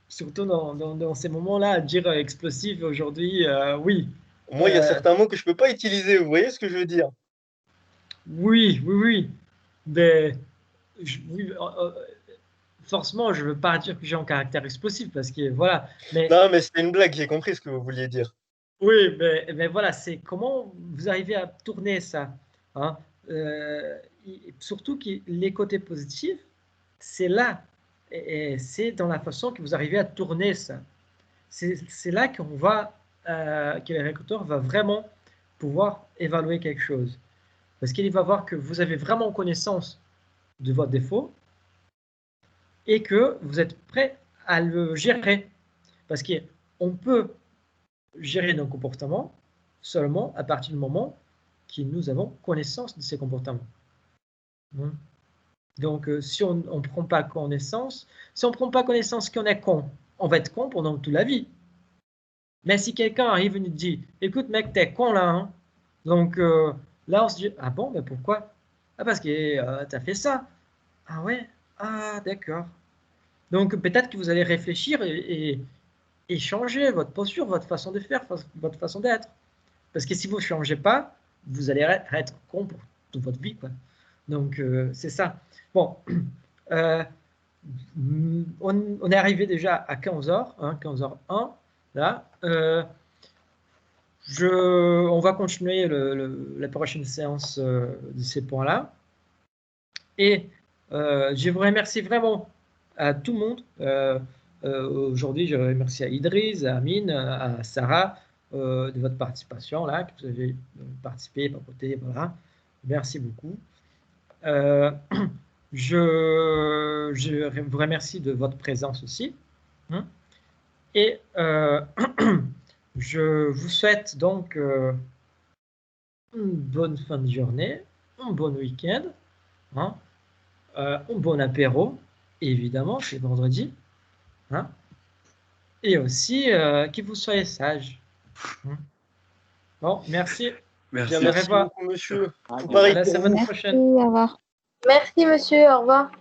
surtout dans ces moments-là, dire explosif aujourd'hui, oui. moi, il y a Euh, certains mots que je peux pas utiliser. Vous voyez ce que je veux dire? oui. Mais oui, forcément, je veux pas dire que j'ai un caractère explosif parce que voilà. Mais Non, mais c'était une blague. J'ai compris ce que vous vouliez dire. oui, mais voilà, c'est comment vous arrivez à tourner ça, hein? Euh, Surtout que les côtés positifs, c'est là, et c'est dans la façon que vous arrivez à tourner ça. C'est là que le recruteur va vraiment pouvoir évaluer quelque chose. Parce qu'il va voir que vous avez vraiment connaissance de votre défaut et que vous êtes prêt à le gérer. Parce qu'on peut gérer nos comportements seulement à partir du moment que nous avons connaissance de ces comportements. Donc, si on ne prend pas connaissance, si on ne prend pas connaissance qu'on est con, on va être con pendant toute la vie. Mais si quelqu'un arrive et nous dit, écoute mec, t'es con là, hein? Donc là on se dit, ah bon, mais pourquoi? Ah parce que t'as fait ça. Ah ouais, ah d'accord. Donc peut-être que vous allez réfléchir et changer votre posture, votre façon de faire, votre façon d'être. Parce que si vous ne changez pas, vous allez être con pour toute votre vie, quoi. Donc c'est ça. Bon, euh, on est arrivé déjà à 15h, 15h01. Là. On va continuer la prochaine séance de ces points-là. Et je vous remercie vraiment à tout le monde. Aujourd'hui, je remercie à Idriss, à Amine, à Sarah de votre participation, là, que vous avez participé, papoté, voilà. Merci beaucoup. Je vous remercie de votre présence aussi. Et je vous souhaite donc une bonne fin de journée, un bon week-end, un bon apéro, évidemment, c'est vendredi. Et aussi, que vous soyez sages. Bon, merci. Merci. Merci beaucoup, monsieur. Tout À pareil la pour semaine vous. Merci, prochaine. au revoir. Merci, monsieur. Au revoir.